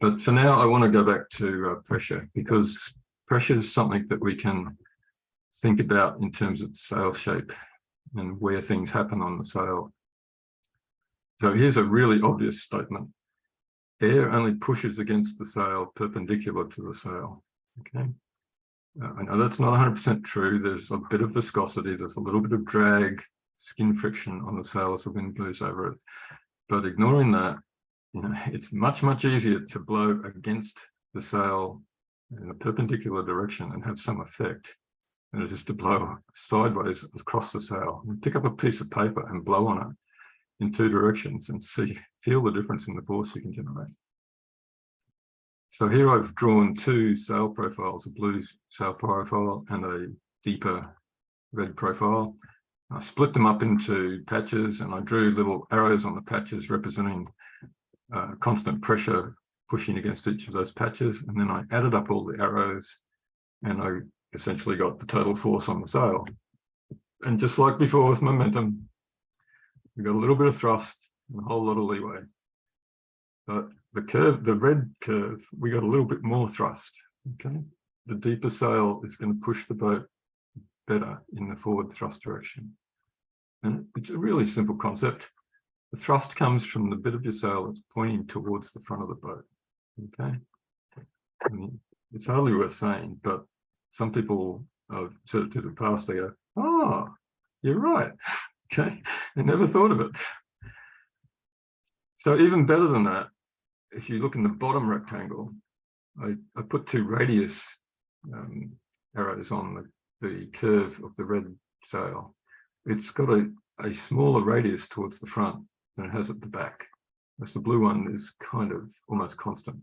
But for now, I want to go back to pressure, because pressure is something that we can think about in terms of sail shape and where things happen on the sail. So here's a really obvious statement. Air only pushes against the sail perpendicular to the sail, okay? I know that's not 100% true. There's a bit of viscosity, there's a little bit of drag, skin friction on the sail as the wind blows over it. But ignoring that, you know, it's much, much easier to blow against the sail in a perpendicular direction and have some effect than it is to blow sideways across the sail. And pick up a piece of paper and blow on it in 2 directions and feel the difference in the force you can generate. So here I've drawn 2 sail profiles, a blue sail profile and a deeper red profile. I split them up into patches and I drew little arrows on the patches representing constant pressure pushing against each of those patches. And then I added up all the arrows and I essentially got the total force on the sail. And just like before with momentum, we got a little bit of thrust and a whole lot of leeway. But the curve, the red curve, we got a little bit more thrust, okay? The deeper sail is going to push the boat better in the forward thrust direction. And it's a really simple concept. The thrust comes from the bit of your sail that's pointing towards the front of the boat, okay? I mean, it's hardly worth saying, but some people I've said it to the past, they go, oh, you're right, okay? I never thought of it. So even better than that, if you look in the bottom rectangle, I put 2 radius arrows on the curve of the red sail. It's got a smaller radius towards the front than it has at the back. Whereas the blue one is kind of almost constant.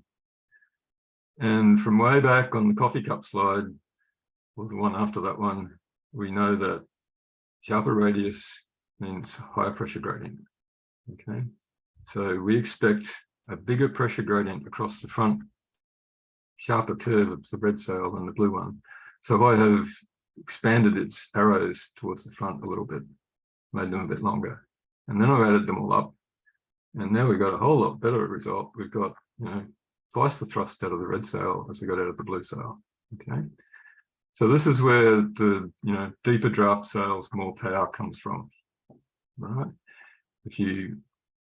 And from way back on the coffee cup slide, or the one after that one, we know that sharper radius means higher pressure gradient, okay? So we expect a bigger pressure gradient across the front, sharper curve of the red sail than the blue one. So I have expanded its arrows towards the front a little bit, made them a bit longer. And then I've added them all up. And now we've got a whole lot better result. We've got, you know, twice the thrust out of the red sail as we got out of the blue sail, okay? So this is where the, you know, deeper draft sails, more power comes from, right? If you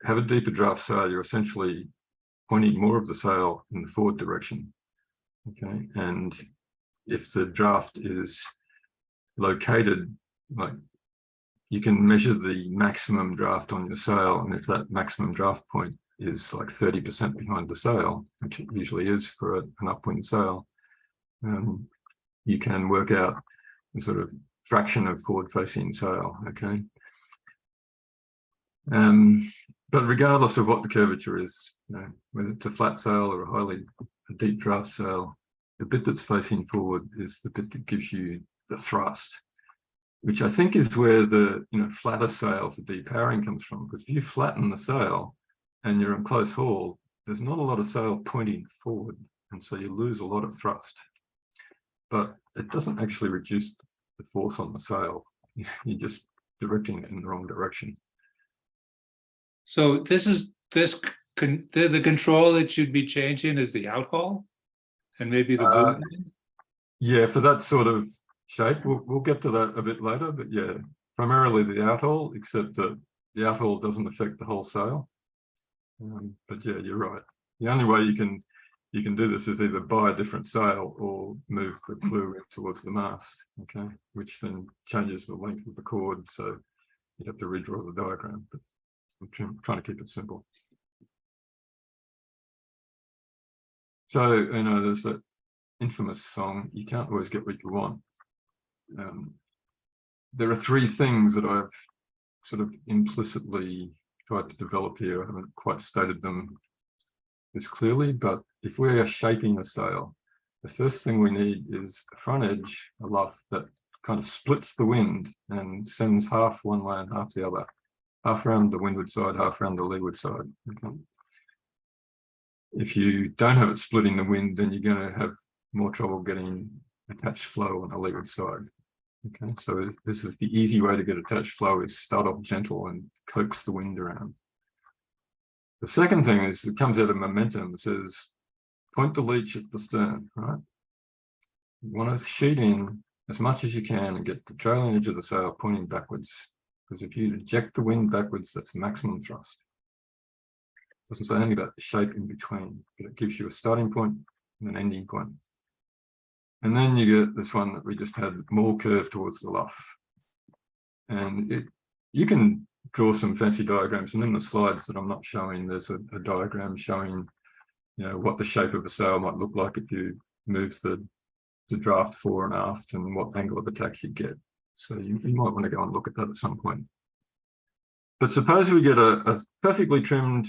have a deeper draft sail, you're essentially pointing more of the sail in the forward direction, okay? And if the draft is located, like, you can measure the maximum draft on your sail, and if that maximum draft point is like 30% behind the sail, which it usually is for an upwind sail, you can work out the sort of fraction of forward-facing sail, okay? But regardless of what the curvature is, you know, whether it's a flat sail or a deep draft sail, the bit that's facing forward is the bit that gives you the thrust, which I think is where the, you know, flatter sail for depowering comes from. Because if you flatten the sail and you're in close haul, there's not a lot of sail pointing forward, and so you lose a lot of thrust. But it doesn't actually reduce the force on the sail. You're just directing it in the wrong direction. So this is the control that you'd be changing is the outhaul and maybe the boom line? Yeah, for that sort of shape, we'll get to that a bit later, but yeah, primarily the outhaul, except that the outhaul doesn't affect the whole sail. But yeah, you're right. The only way you can you can do this as either buy a different sail or move the clue towards the mast, okay, which then changes the length of the cord. So you'd have to redraw the diagram, but I'm trying to keep it simple. So, you know, there's that infamous song, you can't always get what you want. There are three things that I've sort of implicitly tried to develop here. I haven't quite stated them this clearly, but if we are shaping a sail, the first thing we need is a front edge, a luff that kind of splits the wind and sends half one way and half the other, half around the windward side, half around the leeward side. Okay. If you don't have it splitting the wind, then you're going to have more trouble getting attached flow on the leeward side. Okay, so this is the easy way to get attached flow, is start off gentle and coax the wind around. The second thing is it comes out of momentum. It says point the leech at the stern, right? You want to sheet in as much as you can and get the trailing edge of the sail pointing backwards, because if you eject the wind backwards, that's maximum thrust. It doesn't say anything about the shape in between, but it gives you a starting point and an ending point. And then you get this one that we just had, more curve towards the luff. And you can draw some fancy diagrams, and in the slides that I'm not showing, there's a diagram showing, you know, what the shape of a sail might look like if you move the draft fore and aft, and what angle of attack you get. So you might want to go and look at that at some point. But suppose we get a perfectly trimmed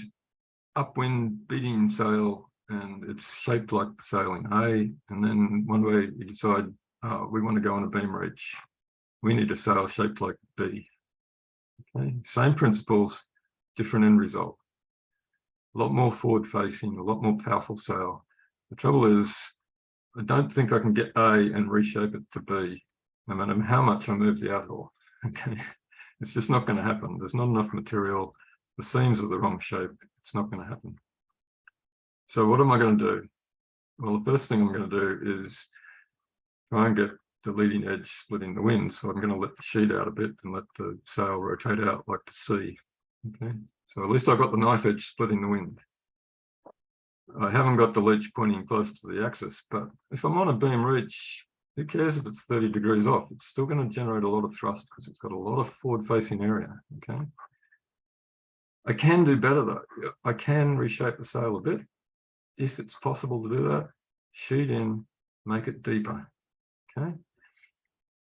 upwind beating sail, and it's shaped like the sail in A, and then one way you decide we want to go on a beam reach. We need a sail shaped like B. Okay, same principles, different end result. A lot more forward facing, a lot more powerful sail. The trouble is, I don't think I can get A and reshape it to B, no matter how much I move the outhaul. Okay, it's just not going to happen. There's not enough material. The seams are the wrong shape. It's not going to happen. So what am I going to do? Well, the first thing I'm going to do is try and get the leading edge splitting the wind. So I'm going to let the sheet out a bit and let the sail rotate out like the sea. Okay, so at least I've got the knife edge splitting the wind. I haven't got the leech pointing close to the axis, but if I'm on a beam reach, who cares if it's 30 degrees off? It's still going to generate a lot of thrust because it's got a lot of forward facing area. Okay, I can do better though. I can reshape the sail a bit. If it's possible to do that, sheet in, make it deeper. Okay,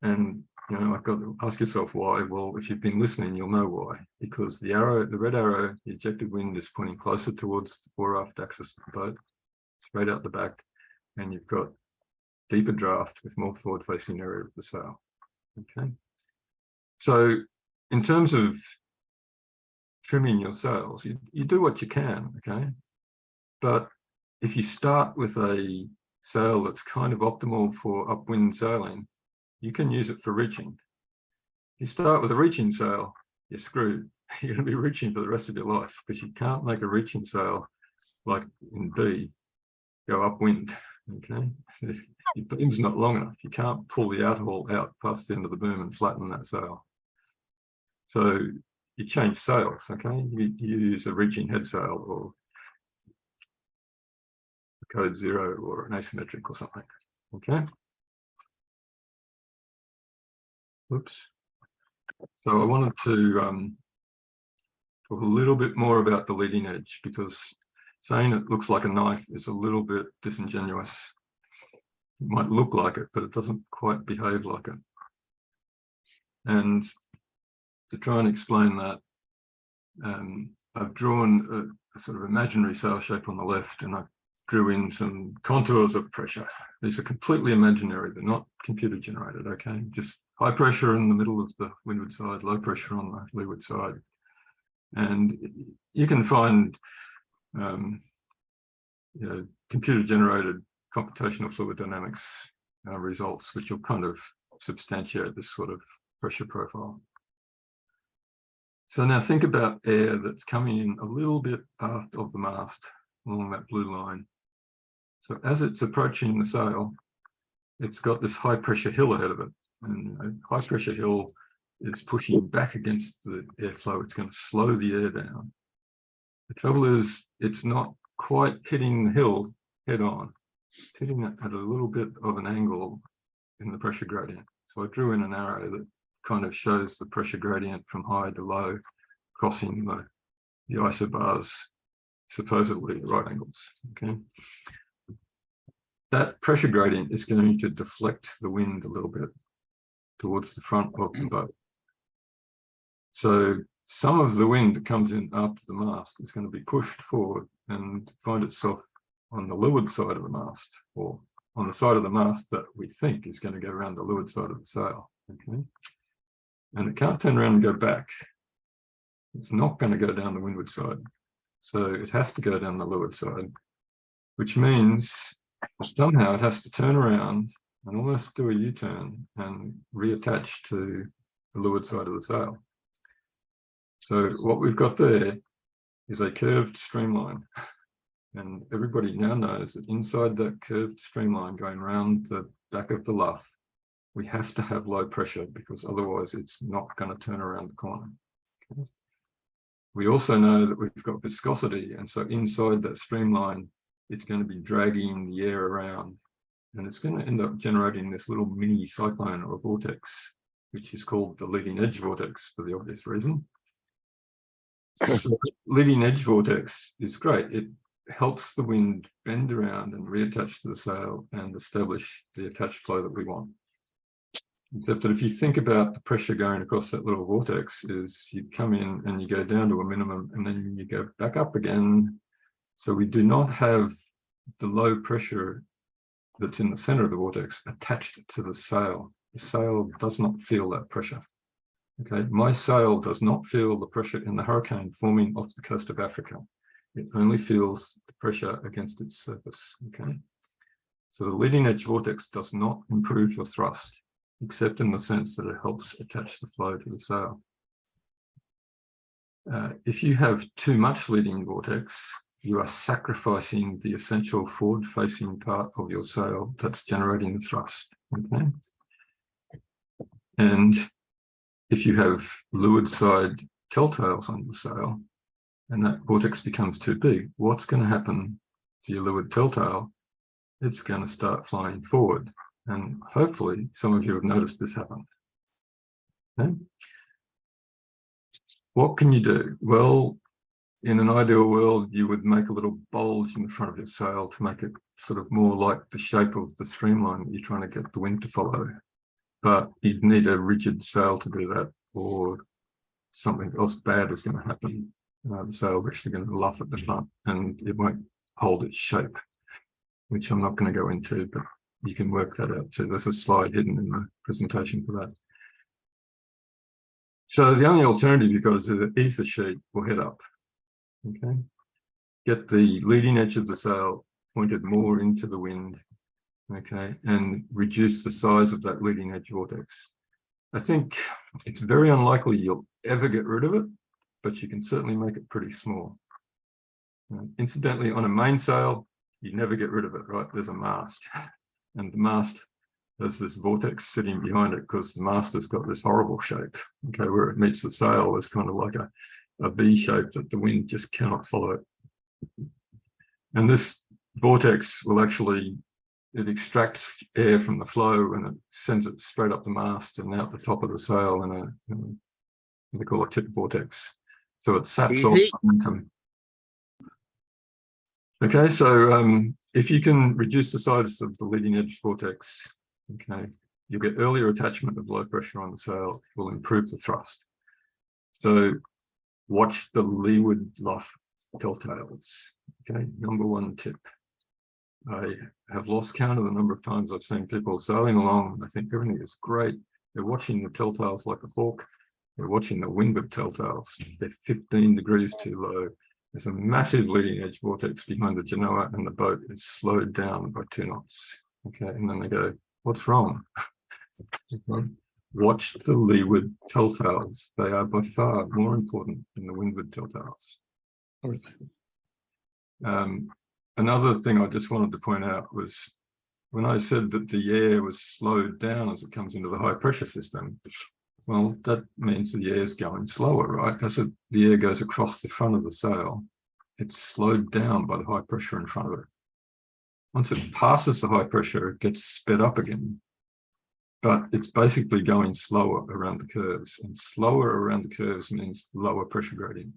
and you know, I've got to ask yourself why. Well, if you've been listening, you'll know why. Because the arrow, the red arrow, the ejected wind is pointing closer towards the fore aft axis of the boat, straight out the back, and you've got deeper draft with more forward facing area of the sail. Okay, so in terms of trimming your sails, you do what you can. Okay, but if you start with a sail that's kind of optimal for upwind sailing, you can use it for reaching. If you start with a reaching sail, you're screwed. You're going to be reaching for the rest of your life, because you can't make a reaching sail like in B go upwind. Okay, your beam's not long enough. You can't pull the outhaul out past the end of the boom and flatten that sail. So you change sails. Okay, you use a reaching head sail or a code 0 or an asymmetric or something. Okay. Oops. So I wanted to talk a little bit more about the leading edge, because saying it looks like a knife is a little bit disingenuous. It might look like it, but it doesn't quite behave like it. And to try and explain that, I've drawn a sort of imaginary sail shape on the left, and I drew in some contours of pressure. These are completely imaginary. They're not computer generated. Okay, just high pressure in the middle of the windward side, low pressure on the leeward side. And you can find you know, computer generated computational fluid dynamics results, which will kind of substantiate this sort of pressure profile. So now think about air that's coming in a little bit aft of the mast along that blue line. So as it's approaching the sail, it's got this high pressure hill ahead of it. And a high pressure hill is pushing back against the airflow. It's going to slow the air down. The trouble is, it's not quite hitting the hill head on. It's hitting it at a little bit of an angle in the pressure gradient. So I drew in an arrow that kind of shows the pressure gradient from high to low, crossing the isobars, supposedly at right angles. Okay. That pressure gradient is going to deflect the wind a little bit towards the front of the boat. So some of the wind that comes in after the mast is going to be pushed forward and find itself on the leeward side of the mast, or on the side of the mast that we think is going to go around the leeward side of the sail. Okay. And it can't turn around and go back. It's not going to go down the windward side. So it has to go down the leeward side, which means somehow it has to turn around and almost do a U-turn and reattach to the leeward side of the sail. So what we've got there is a curved streamline. And everybody now knows that inside that curved streamline going around the back of the luff, we have to have low pressure because otherwise it's not going to turn around the corner. Okay. We also know that we've got viscosity, and so inside that streamline, it's going to be dragging the air around, and it's going to end up generating this little mini cyclone or vortex, which is called the leading edge vortex for the obvious reason. So leading edge vortex is great. It helps the wind bend around and reattach to the sail and establish the attached flow that we want. Except that if you think about the pressure going across that little vortex, is you come in and you go down to a minimum and then you go back up again. So we do not have the low pressure that's in the center of the vortex attached to the sail. The sail does not feel that pressure. Okay, my sail does not feel the pressure in the hurricane forming off the coast of Africa. It only feels the pressure against its surface. Okay, so the leading edge vortex does not improve your thrust, except in the sense that it helps attach the flow to the sail. If you have too much leading vortex, you are sacrificing the essential forward-facing part of your sail that's generating the thrust. Okay, and if you have leeward side telltales on the sail, and that vortex becomes too big, what's going to happen to your leeward telltale? It's going to start flying forward. And hopefully some of you have noticed this happen. Okay. What can you do? Well, in an ideal world, you would make a little bulge in the front of your sail to make it sort of more like the shape of the streamline that you're trying to get the wind to follow. But you'd need a rigid sail to do that, or something else bad is going to happen. The sail's actually going to luff at the front and it won't hold its shape, which I'm not going to go into, but you can work that out too. There's a slide hidden in the presentation for that. So the only alternative you've got is either ether sheet or head up. Okay, get the leading edge of the sail pointed more into the wind. Okay, and reduce the size of that leading edge vortex. I think it's very unlikely you'll ever get rid of it, but you can certainly make it pretty small. Incidentally, on a mainsail, you never get rid of it, right? There's a mast, and the mast has this vortex sitting behind it because the mast has got this horrible shape. Okay, where it meets the sail is kind of like a V shape that the wind just cannot follow it. And this vortex will actually, it extracts air from the flow and it sends it straight up the mast and out the top of the sail in a they call it tip vortex. So it saps off momentum. Okay, so if you can reduce the size of the leading edge vortex, okay, you'll get earlier attachment of low pressure on the sail. It will improve the thrust. So watch the leeward luff telltales. Okay, number one tip. I have lost count of the number of times I've seen people sailing along and I think everything is great. They're watching the telltales like a hawk. They're watching the windward telltales. They're 15 degrees too low. There's a massive leading edge vortex behind the genoa and the boat is slowed down by 2 knots. Okay, and then they go, what's wrong? Okay. Watch the leeward telltales. They are by far more important than the windward telltales. Another thing I just wanted to point out was when I said that the air was slowed down as it comes into the high pressure system, well, that means the air is going slower, right? As the air goes across the front of the sail, it's slowed down by the high pressure in front of it. Once it passes the high pressure, it gets sped up again. But it's basically going slower around the curves, and slower around the curves means lower pressure gradient.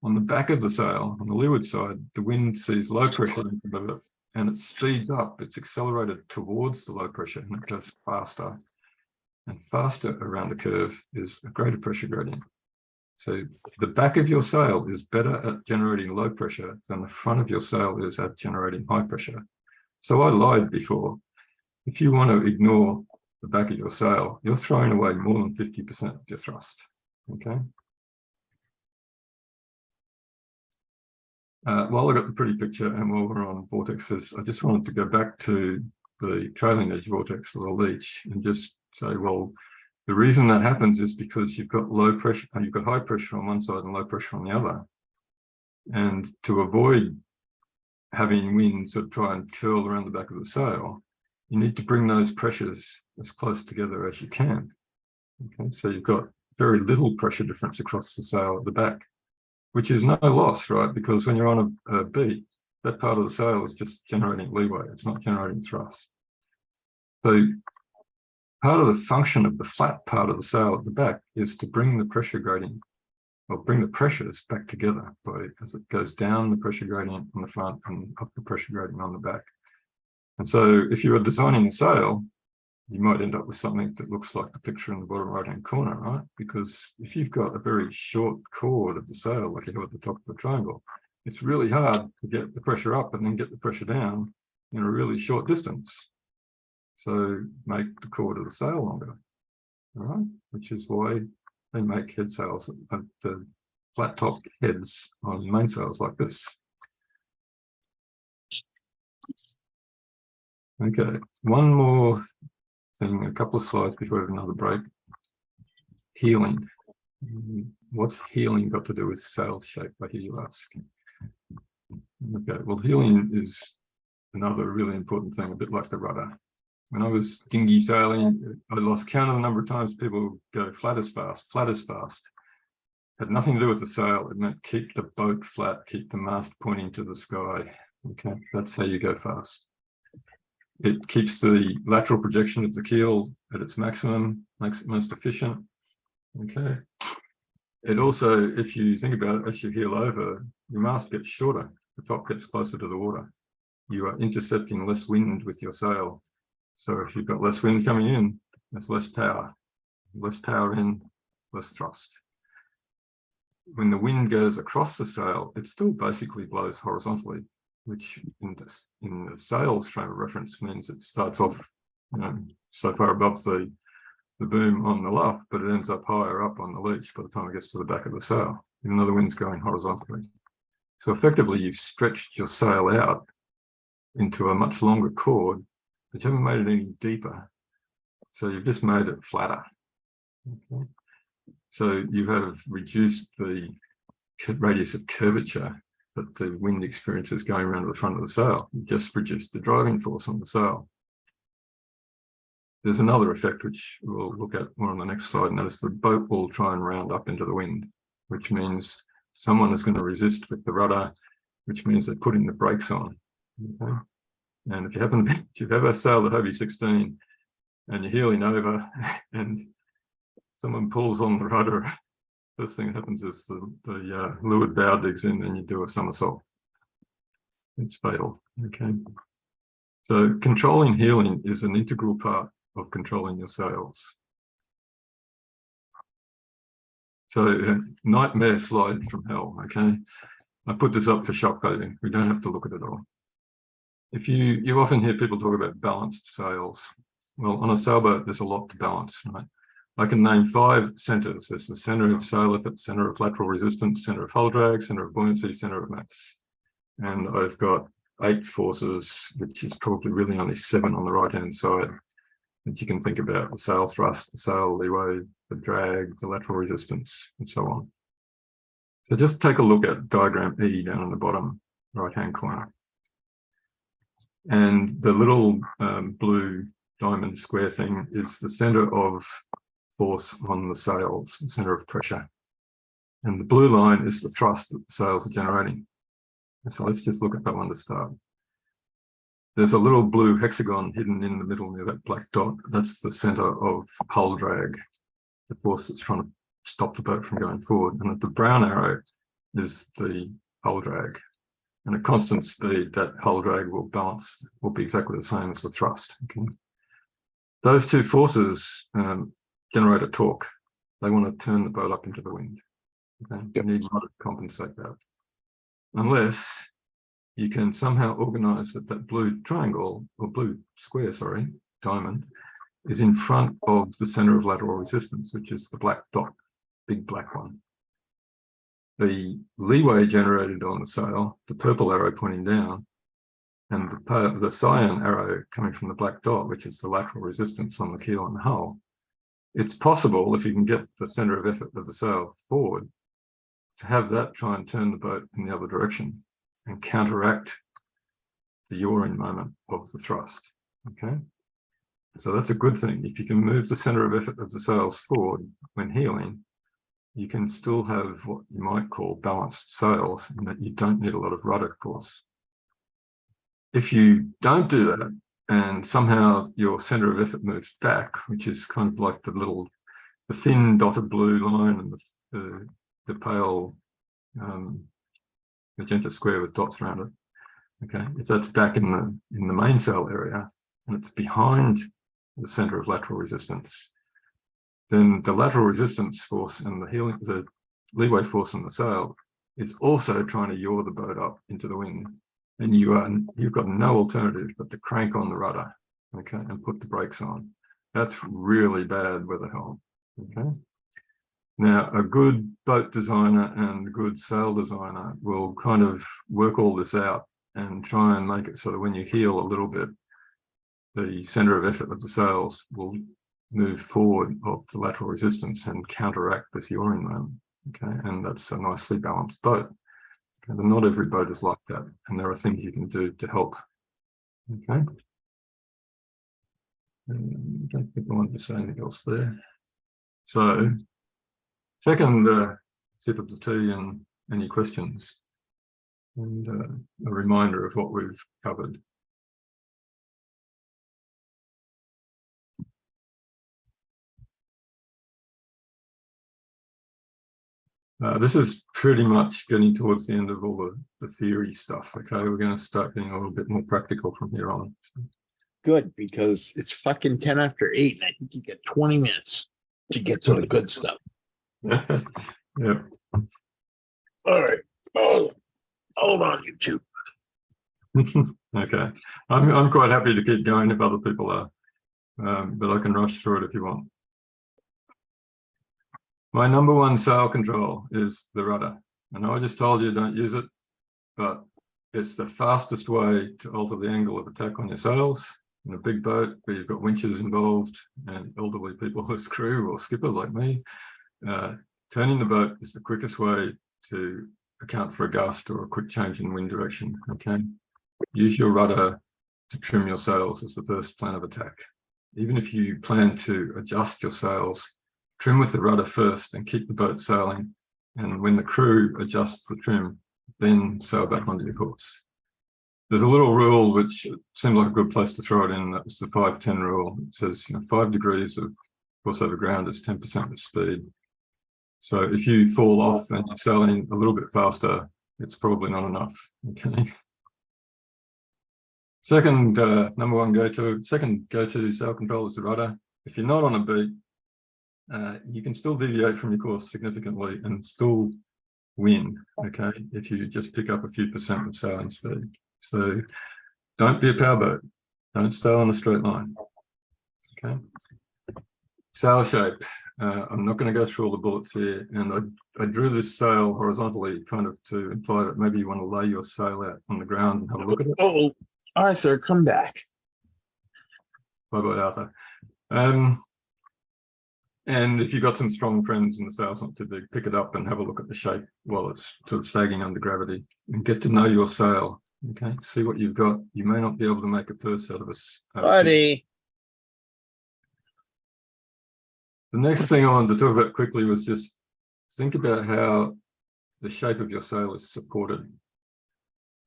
On the back of the sail, on the leeward side, the wind sees low pressure in front of it, and it speeds up. It's accelerated towards the low pressure, and it goes faster. And faster around the curve is a greater pressure gradient. So the back of your sail is better at generating low pressure than the front of your sail is at generating high pressure. So I lied before. If you want to ignore the back of your sail, you're throwing away more than 50% of your thrust. Okay. While I got the pretty picture and while we're on vortexes, I just wanted to go back to the trailing edge vortex of the leech and just say, well, the reason that happens is because you've got low pressure, you've got high pressure on one side and low pressure on the other. And to avoid having wind sort of try and curl around the back of the sail, you need to bring those pressures as close together as you can. Okay, so you've got very little pressure difference across the sail at the back, which is no loss, right? Because when you're on a beat, that part of the sail is just generating leeway. It's not generating thrust. So part of the function of the flat part of the sail at the back is to bring the pressure gradient, or bring the pressures back together as it goes down the pressure gradient on the front and up the pressure gradient on the back. And so if you are designing a sail, you might end up with something that looks like the picture in the bottom right-hand corner, right? Because if you've got a very short chord of the sail, like you have at the top of the triangle, it's really hard to get the pressure up and then get the pressure down in a really short distance. So make the chord of the sail longer, all right? Which is why they make head sails, the flat top heads on mainsails like this. Okay, one more thing, a couple of slides before we have another break. Heeling. What's heeling got to do with sail shape, I hear you ask? Okay, well, heeling is another really important thing, a bit like the rudder. When I was dinghy sailing, I lost count of the number of times people go flat as fast, flat as fast. Had nothing to do with the sail. It meant keep the boat flat, keep the mast pointing to the sky. Okay, that's how you go fast. It keeps the lateral projection of the keel at its maximum, makes it most efficient. Okay. It also, if you think about it, as you heel over, your mast gets shorter, the top gets closer to the water. You are intercepting less wind with your sail. So if you've got less wind coming in, there's less power in, less thrust. When the wind goes across the sail, it still basically blows horizontally, which in the sail's frame of reference means it starts off, so far above the boom on the luff, but it ends up higher up on the leech by the time it gets to the back of the sail, even though the wind's going horizontally. So effectively, you've stretched your sail out into a much longer chord, but you haven't made it any deeper. So you've just made it flatter. Okay. So you have reduced the radius of curvature that the wind experiences going around to the front of the sail. You just reduced the driving force on the sail. There's another effect which we'll look at more on the next slide, and that is the boat will try and round up into the wind, which means someone is going to resist with the rudder, which means they're putting the brakes on. Okay? And if you've ever sailed at OB16 and you're heeling over and someone pulls on the rudder, first thing that happens is the leeward bow digs in and you do a somersault. It's fatal. Okay. So controlling heeling is an integral part of controlling your sails. So nightmare slide from hell. Okay. I put this up for shock value. We don't have to look at it all. If you often hear people talk about balanced sails. Well, on a sailboat, there's a lot to balance, right? I can name 5 centers. There's the center of sail effort, center of lateral resistance, center of hull drag, center of buoyancy, center of mass. And I've got 8 forces, which is probably really only 7 on the right-hand side that you can think about: the sail thrust, the sail leeway, the drag, the lateral resistance, and so on. So just take a look at diagram E down in the bottom right-hand corner. And the little blue diamond square thing is the center of force on the sails, the center of pressure. And the blue line is the thrust that the sails are generating. And so let's just look at that one to start. there's a little blue hexagon hidden in the middle near that black dot. That's the center of hull drag, the force that's trying to stop the boat from going forward. And the brown arrow is the hull drag. And at constant speed, that hull drag will be exactly the same as the thrust. Okay. Those two forces generate a torque. They want to turn the boat up into the wind. Okay. You need rudder to compensate that. Unless you can somehow organize that blue triangle, or blue square, sorry, diamond, is in front of the center of lateral resistance, which is the black dot, big black one. The leeway generated on the sail, the purple arrow pointing down, and the cyan arrow coming from the black dot, which is the lateral resistance on the keel and the hull. It's possible, if you can get the center of effort of the sail forward, to have that try and turn the boat in the other direction and counteract the yawing moment of the thrust. Okay, so that's a good thing. If you can move the center of effort of the sails forward when heeling, you can still have what you might call balanced sails, and that you don't need a lot of rudder, of course. If you don't do that, and somehow your center of effort moves back, which is kind of like the thin dotted blue line and the pale magenta square with dots around it. Okay, if that's back in the mainsail area and it's behind the center of lateral resistance, then the lateral resistance force and the leeway force on the sail is also trying to yaw the boat up into the wind, and you've got no alternative but to crank on the rudder, okay, and put the brakes on. That's really bad weather helm. Okay. Now, a good boat designer and a good sail designer will kind of work all this out and try and make it so that when you heel a little bit, the center of effort of the sails will move forward of the lateral resistance and counteract this yawing moment. Okay, and that's a nicely balanced boat. Okay, but not every boat is like that, and there are things you can do to help. Okay. I don't think I want to say anything else there. So, second sip of the tea and any questions, and a reminder of what we've covered. This is pretty much getting towards the end of all the theory stuff. Okay, we're going to start getting a little bit more practical from here on. Good, because it's fucking 10 after 8, and I think you get 20 minutes to get to the good stuff. Yeah. All right. Oh, hold on, you two. Okay, I'm quite happy to keep going if other people are, but I can rush through it if you want. My number one sail control is the rudder. I know I just told you don't use it, but it's the fastest way to alter the angle of attack on your sails. In a big boat where you've got winches involved and elderly people as crew or skipper like me, turning the boat is the quickest way to account for a gust or a quick change in wind direction. Okay, use your rudder to trim your sails as the first plan of attack. Even if you plan to adjust your sails, trim with the rudder first and keep the boat sailing, and when the crew adjusts the trim, then sail back onto your course. There's a little rule which seemed like a good place to throw it in. That's the 5-10 rule. It says 5 degrees of course over ground is 10% of speed. So if you fall off and you're sailing a little bit faster, it's probably not enough. Okay. Second go-to sail control is the rudder. If you're not on a beat, you can still deviate from your course significantly and still win. Okay, if you just pick up a few percent of sailing speed. So don't be a powerboat. Don't sail on a straight line. Okay. Sail shape. I'm not going to go through all the bullets here, and I drew this sail horizontally kind of to imply that maybe you want to lay your sail out on the ground and have a look at it. Oh, Arthur, come back. Bye-bye, Arthur. And if you've got some strong friends and the sail's not too big, pick it up and have a look at the shape while it's sort of sagging under gravity, and get to know your sail. Okay, see what you've got. You may not be able to make a purse out of a Buddy. The next thing I wanted to talk about quickly was just think about how the shape of your sail is supported.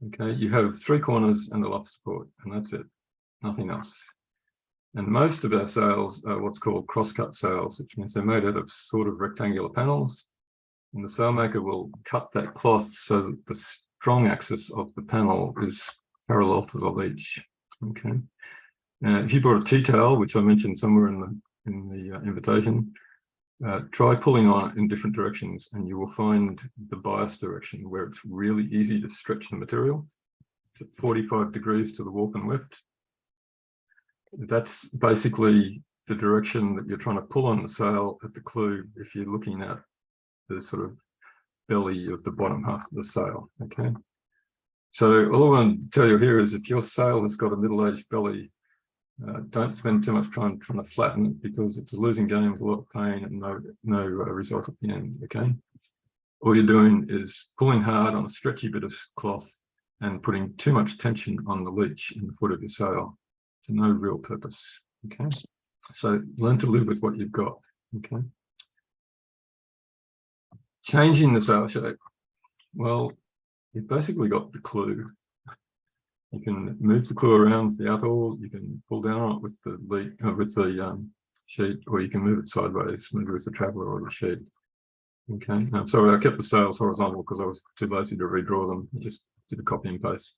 Okay, you have 3 corners and a luff support, and that's it, nothing else. And most of our sails are what's called cross-cut sails, which means they're made out of sort of rectangular panels. And the sailmaker will cut that cloth so that the strong axis of the panel is parallel to the leech. Okay. Now, if you brought a T-tail, which I mentioned somewhere in the invitation, try pulling on it in different directions, and you will find the bias direction where it's really easy to stretch the material. It's at 45 degrees to the warp and weft. That's basically the direction that you're trying to pull on the sail at the clew if you're looking at the sort of belly of the bottom half of the sail. Okay. So all I want to tell you here is if your sail has got a middle-aged belly, don't spend too much time trying to flatten it, because it's a losing game with a lot of pain and no result at the end. Okay. All you're doing is pulling hard on a stretchy bit of cloth and putting too much tension on the leech in the foot of your sail to no real purpose. Okay. So learn to live with what you've got. Okay. Changing the sail shape. Well, you've basically got the clue. You can move the clue around the outhaul. You can pull down on it with the sheet, or you can move it sideways, maybe with the traveller or the sheet. Okay. I'm sorry, I kept the sails horizontal because I was too lazy to redraw them. I just did a copy and paste.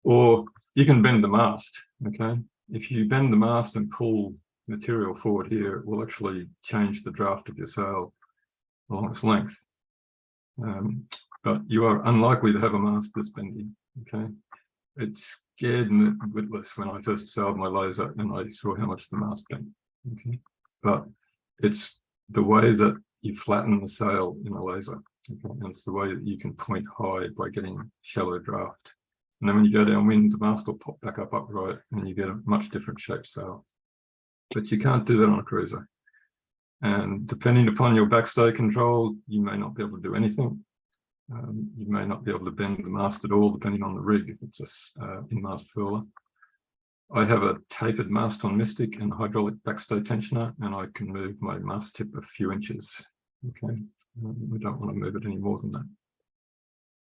Or you can bend the mast. Okay. If you bend the mast and pull material forward here, it will actually change the draft of your sail along its length. But you are unlikely to have a mast this bendy. Okay. It scared me witless when I first sailed my laser and I saw how much the mast bent. Okay. But it's the way that you flatten the sail in a laser. Okay. And it's the way that you can point high by getting shallow draft. And then when you go downwind, the mast will pop back up upright and you get a much different shaped sail. But you can't do that on a cruiser. And depending upon your backstay control, you may not be able to do anything. You may not be able to bend the mast at all, depending on the rig, if it's a in-mast furler. I have a tapered mast on Mystic and a hydraulic backstay tensioner, and I can move my mast tip a few inches. Okay, we don't want to move it any more than that.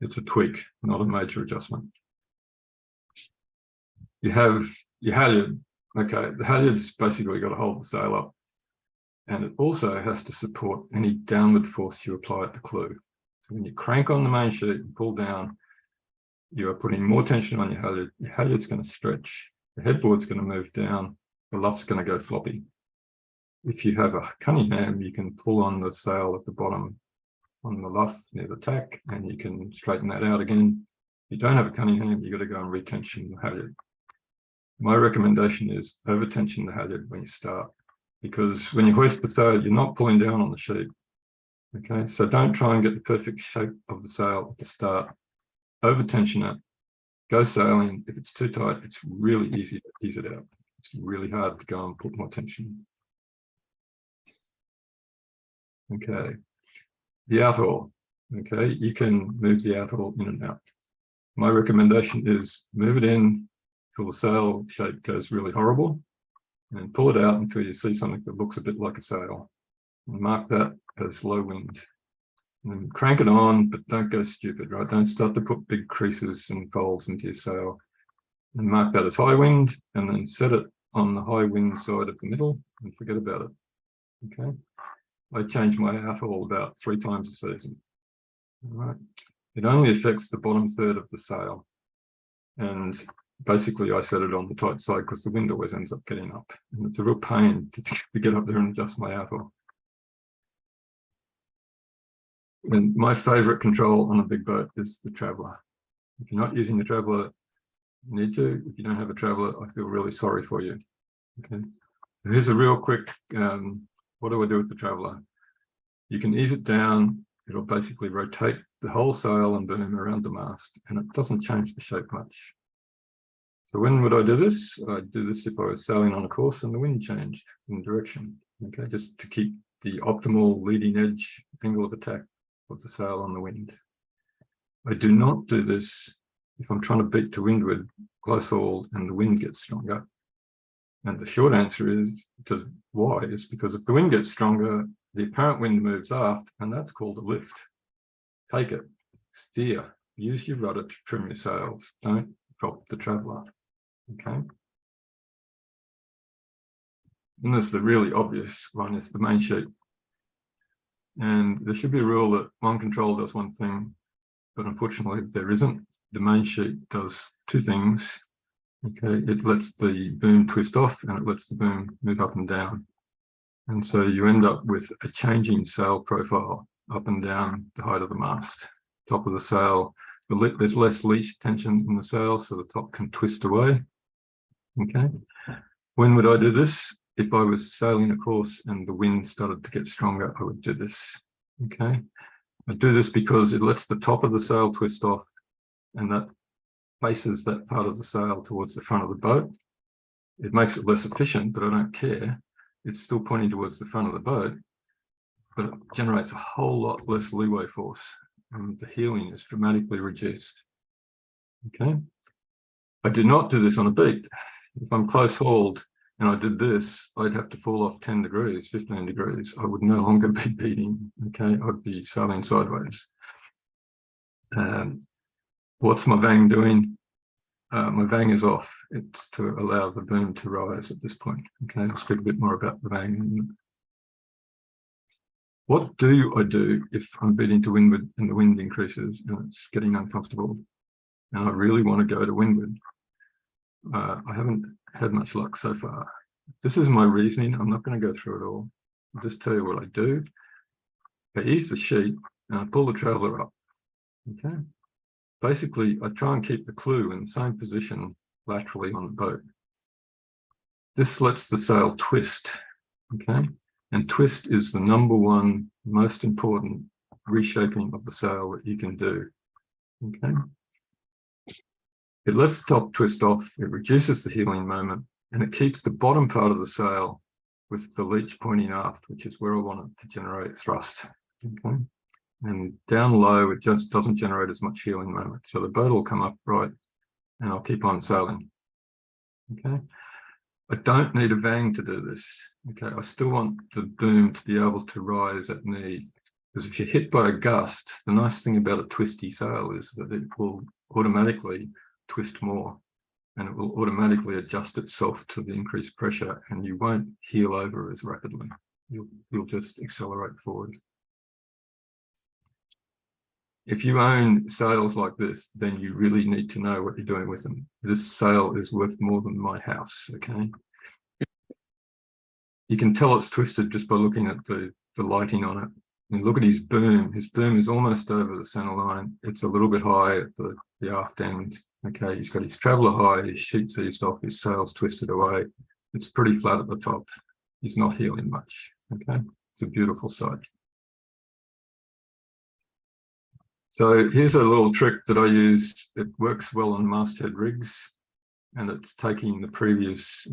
It's a tweak, not a major adjustment. You have your halyard. Okay, the halyard's basically got to hold the sail up, and it also has to support any downward force you apply at the clew. So when you crank on the main sheet and pull down, you are putting more tension on your halyard. Your halyard's going to stretch, the headboard's going to move down, the luff's going to go floppy. If you have a Cunningham, you can pull on the sail at the bottom on the luff near the tack, and you can straighten that out again. If you don't have a Cunningham, you've got to go and retension the halyard. My recommendation is over-tension the halyard when you start, because when you hoist the sail, you're not pulling down on the sheet. Okay, so don't try and get the perfect shape of the sail at the start. Over-tension it, go sailing. If it's too tight, it's really easy to ease it out. It's really hard to go and put more tension. Okay, the outhaul. Okay, you can move the outhaul in and out. My recommendation is move it in till the sail shape goes really horrible, and pull it out until you see something that looks a bit like a sail. And mark that as low wind. And crank it on, but don't go stupid, right? Don't start to put big creases and folds into your sail. And mark that as high wind, and then set it on the high wind side of the middle and forget about it. Okay. I change my outhaul about 3 times a season. All right. It only affects the bottom third of the sail. And basically I set it on the tight side because the wind always ends up getting up. And it's a real pain to get up there and adjust my outhaul. And my favorite control on a big boat is the traveller. If you're not using the traveller, you need to. If you don't have a traveller, I feel really sorry for you. Okay. Here's a real quick, what do I do with the traveller? You can ease it down. It'll basically rotate the whole sail and boom around the mast, and it doesn't change the shape much. So when would I do this? I'd do this if I was sailing on a course and the wind changed in direction. Okay, just to keep the optimal leading edge angle of attack of the sail on the wind. I do not do this if I'm trying to beat to windward, close hauled, and the wind gets stronger. And the short answer is, why? Is because if the wind gets stronger, the apparent wind moves aft, and that's called a lift. Take it, steer, use your rudder to trim your sails. Don't drop the traveller. Okay. And there's the really obvious one is the main sheet. And there should be a rule that one control does one thing, but unfortunately there isn't. The main sheet does two things. Okay, it lets the boom twist off and it lets the boom move up and down. And so you end up with a changing sail profile up and down the height of the mast. Top of the sail, there's less leash tension in the sail, so the top can twist away. Okay. When would I do this? If I was sailing a course and the wind started to get stronger, I would do this. Okay. I do this because it lets the top of the sail twist off and that faces that part of the sail towards the front of the boat. It makes it less efficient, but I don't care. It's still pointing towards the front of the boat, but it generates a whole lot less leeway force and the heeling is dramatically reduced. Okay. I do not do this on a beat. If I'm close hauled and I did this, I'd have to fall off 10 degrees, 15 degrees. I would no longer be beating. Okay. I'd be sailing sideways. What's my vang doing? My vang is off. It's to allow the boom to rise at this point. Okay, I'll speak a bit more about the vang in a minute. What do I do if I'm beating to windward and the wind increases and it's getting uncomfortable and I really want to go to windward? I haven't had much luck so far. This is my reasoning. I'm not going to go through it all. I'll just tell you what I do. I ease the sheet and I pull the traveller up. Okay. Basically, I try and keep the clue in the same position laterally on the boat. This lets the sail twist, okay? And twist is the number one most important reshaping of the sail that you can do, okay? It lets the top twist off, it reduces the heeling moment, and it keeps the bottom part of the sail with the leech pointing aft, which is where I want it to generate thrust, okay? And down low, it just doesn't generate as much heeling moment. So the boat will come up right and I'll keep on sailing. Okay. I don't need a vang to do this. Okay. I still want the boom to be able to rise at need. Because if you're hit by a gust, the nice thing about a twisty sail is that it will automatically twist more and it will automatically adjust itself to the increased pressure and you won't heel over as rapidly. You'll just accelerate forward. If you own sails like this, then you really need to know what you're doing with them. This sail is worth more than my house, okay? You can tell it's twisted just by looking at the lighting on it. And look at his boom. His boom is almost over the center line. It's a little bit high at the aft end. Okay, he's got his traveller high, his sheet's eased off, his sail's twisted away. It's pretty flat at the top. He's not heeling much, okay? It's a beautiful sight. So here's a little trick that I use. It works well on masthead rigs, and it's taking the previous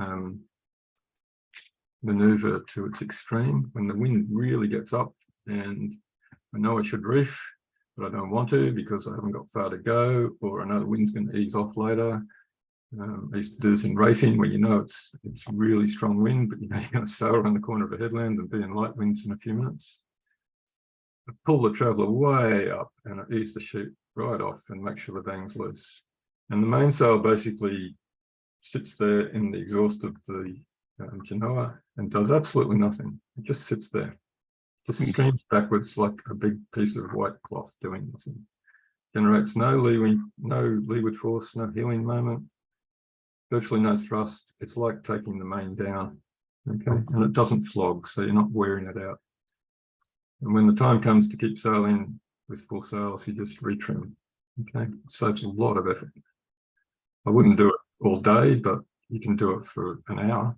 maneuver to its extreme. When the wind really gets up and I know I should reef, but I don't want to because I haven't got far to go, or I know the wind's going to ease off later. I used to do this in racing where you know it's really strong wind, but you know you're going to sail around the corner of a headland and be in light winds in a few minutes. I pull the traveller way up and I ease the sheet right off and make sure the vang's loose. And the mainsail basically sits there in the exhaust of the genoa and does absolutely nothing. It just sits there, just streams backwards like a big piece of white cloth doing nothing. Generates no leeward force, no heeling moment, virtually no thrust. It's like taking the main down, okay? And it doesn't flog, so you're not wearing it out. And when the time comes to keep sailing with full sails, you just retrim. Okay, it saves a lot of effort. I wouldn't do it all day, but you can do it for an hour.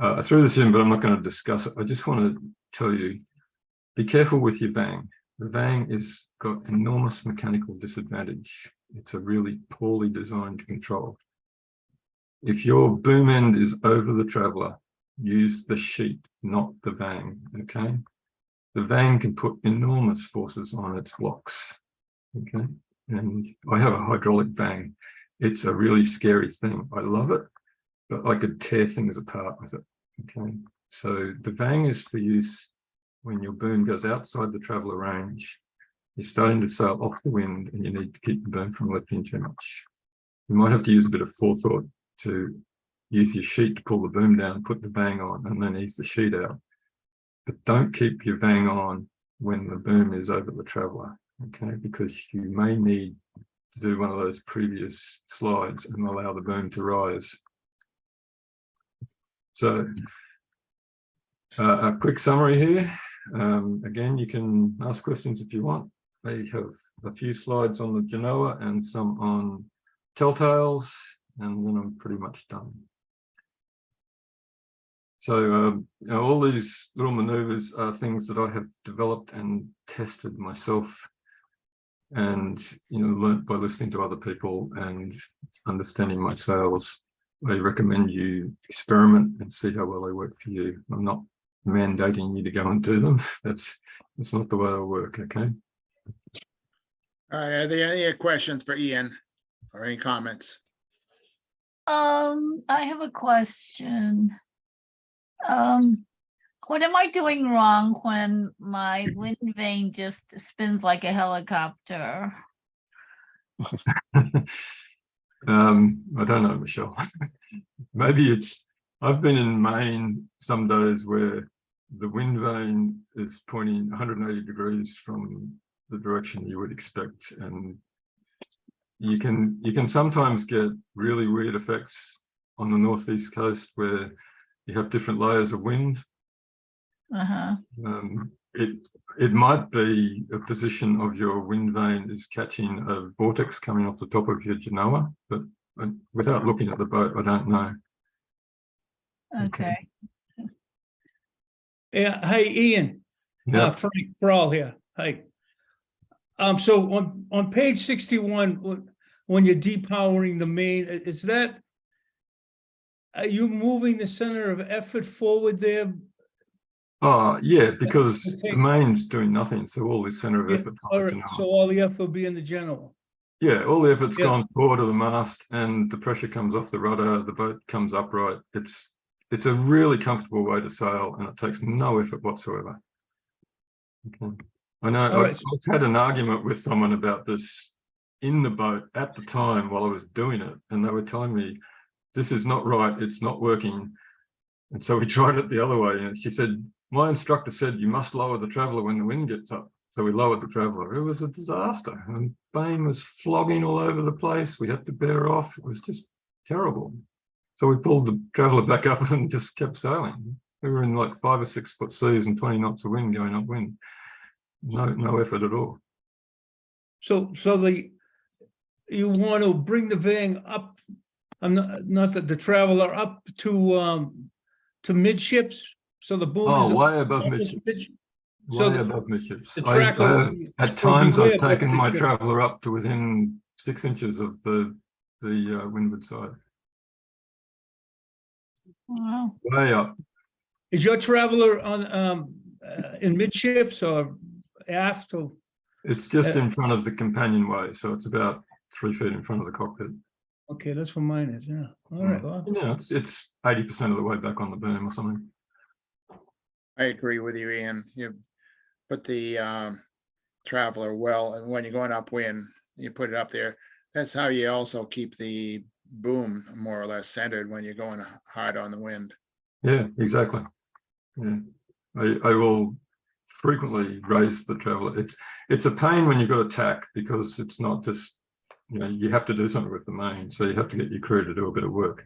I threw this in, but I'm not going to discuss it. I just want to tell you, be careful with your vang. The vang is got enormous mechanical disadvantage. It's a really poorly designed control. If your boom end is over the traveller, use the sheet, not the vang, okay? The vang can put enormous forces on its blocks, okay? And I have a hydraulic vang. It's a really scary thing. I love it, but I could tear things apart with it, okay? So the vang is for use when your boom goes outside the traveller range you're starting to sail off the wind and you need to keep the boom from lifting too much. You might have to use a bit of forethought to use your sheet to pull the boom down, put the vang on, and then ease the sheet out. But don't keep your vang on when the boom is over the traveller, okay? Because you may need to do one of those previous slides and allow the boom to rise. So a quick summary here. Again, you can ask questions if you want. I have a few slides on the Genoa and some on telltales, and then I'm pretty much done. So you know, all these little maneuvers are things that I have developed and tested myself, and learnt by listening to other people and understanding my sails. I recommend you experiment and see how well they work for you. I'm not mandating you to go and do them. That's not the way I work. Okay. All right, are there any questions for Ian or any comments? I have a question. What am I doing wrong when my wind vane just spins like a helicopter? I don't know, Michelle. Maybe I've been in Maine some days where the wind vane is pointing 180 degrees from the direction you would expect, and you can sometimes get really weird effects on the northeast coast where you have different layers of wind. It might be a position of your wind vane is catching a vortex coming off the top of your Genoa, but without looking at the boat, I don't know. Okay. Yeah, hey, Ian. Yeah. Frank Brawl here. Hey. So on page 61, when you're depowering the main, are you moving the center of effort forward there? Oh, yeah, because the main's doing nothing, so all the center of effort. All right, so all the effort will be in the Genoa. Yeah, all the effort's gone forward of the mast, and the pressure comes off the rudder. The boat comes upright. It's a really comfortable way to sail, and it takes no effort whatsoever. Okay. I know I've had an argument with someone about this in the boat at the time while I was doing it, and they were telling me this is not right, it's not working. And so we tried it the other way, and she said, my instructor said you must lower the traveller when the wind gets up. So we lowered the traveller. It was a disaster, and Bane was flogging all over the place. We had to bear off. It was just terrible. So we pulled the traveller back up and just kept sailing. We were in like 5 or 6 foot seas and 20 knots of wind going upwind. No effort at all. So you want to bring the vang up, not that the traveller up to midships, so the boom is way above midships. Way above midships. At times I've taken my traveller up to within 6 inches of the windward side. Wow. Way up. Is your traveller on in midships or aft? Or it's just in front of the companionway, so it's about 3 feet in front of the cockpit. Okay, that's where mine is. Yeah. All right. Well, yeah, it's 80% of the way back on the boom or something. I agree with you, Ian. You put the traveller well, and when you're going upwind, you put it up there. That's how you also keep the boom more or less centered when you're going hard on the wind. Yeah, exactly. Yeah, I will frequently raise the traveller. It's a pain when you've got a tack, because it's not just, you have to do something with the main, so you have to get your crew to do a bit of work.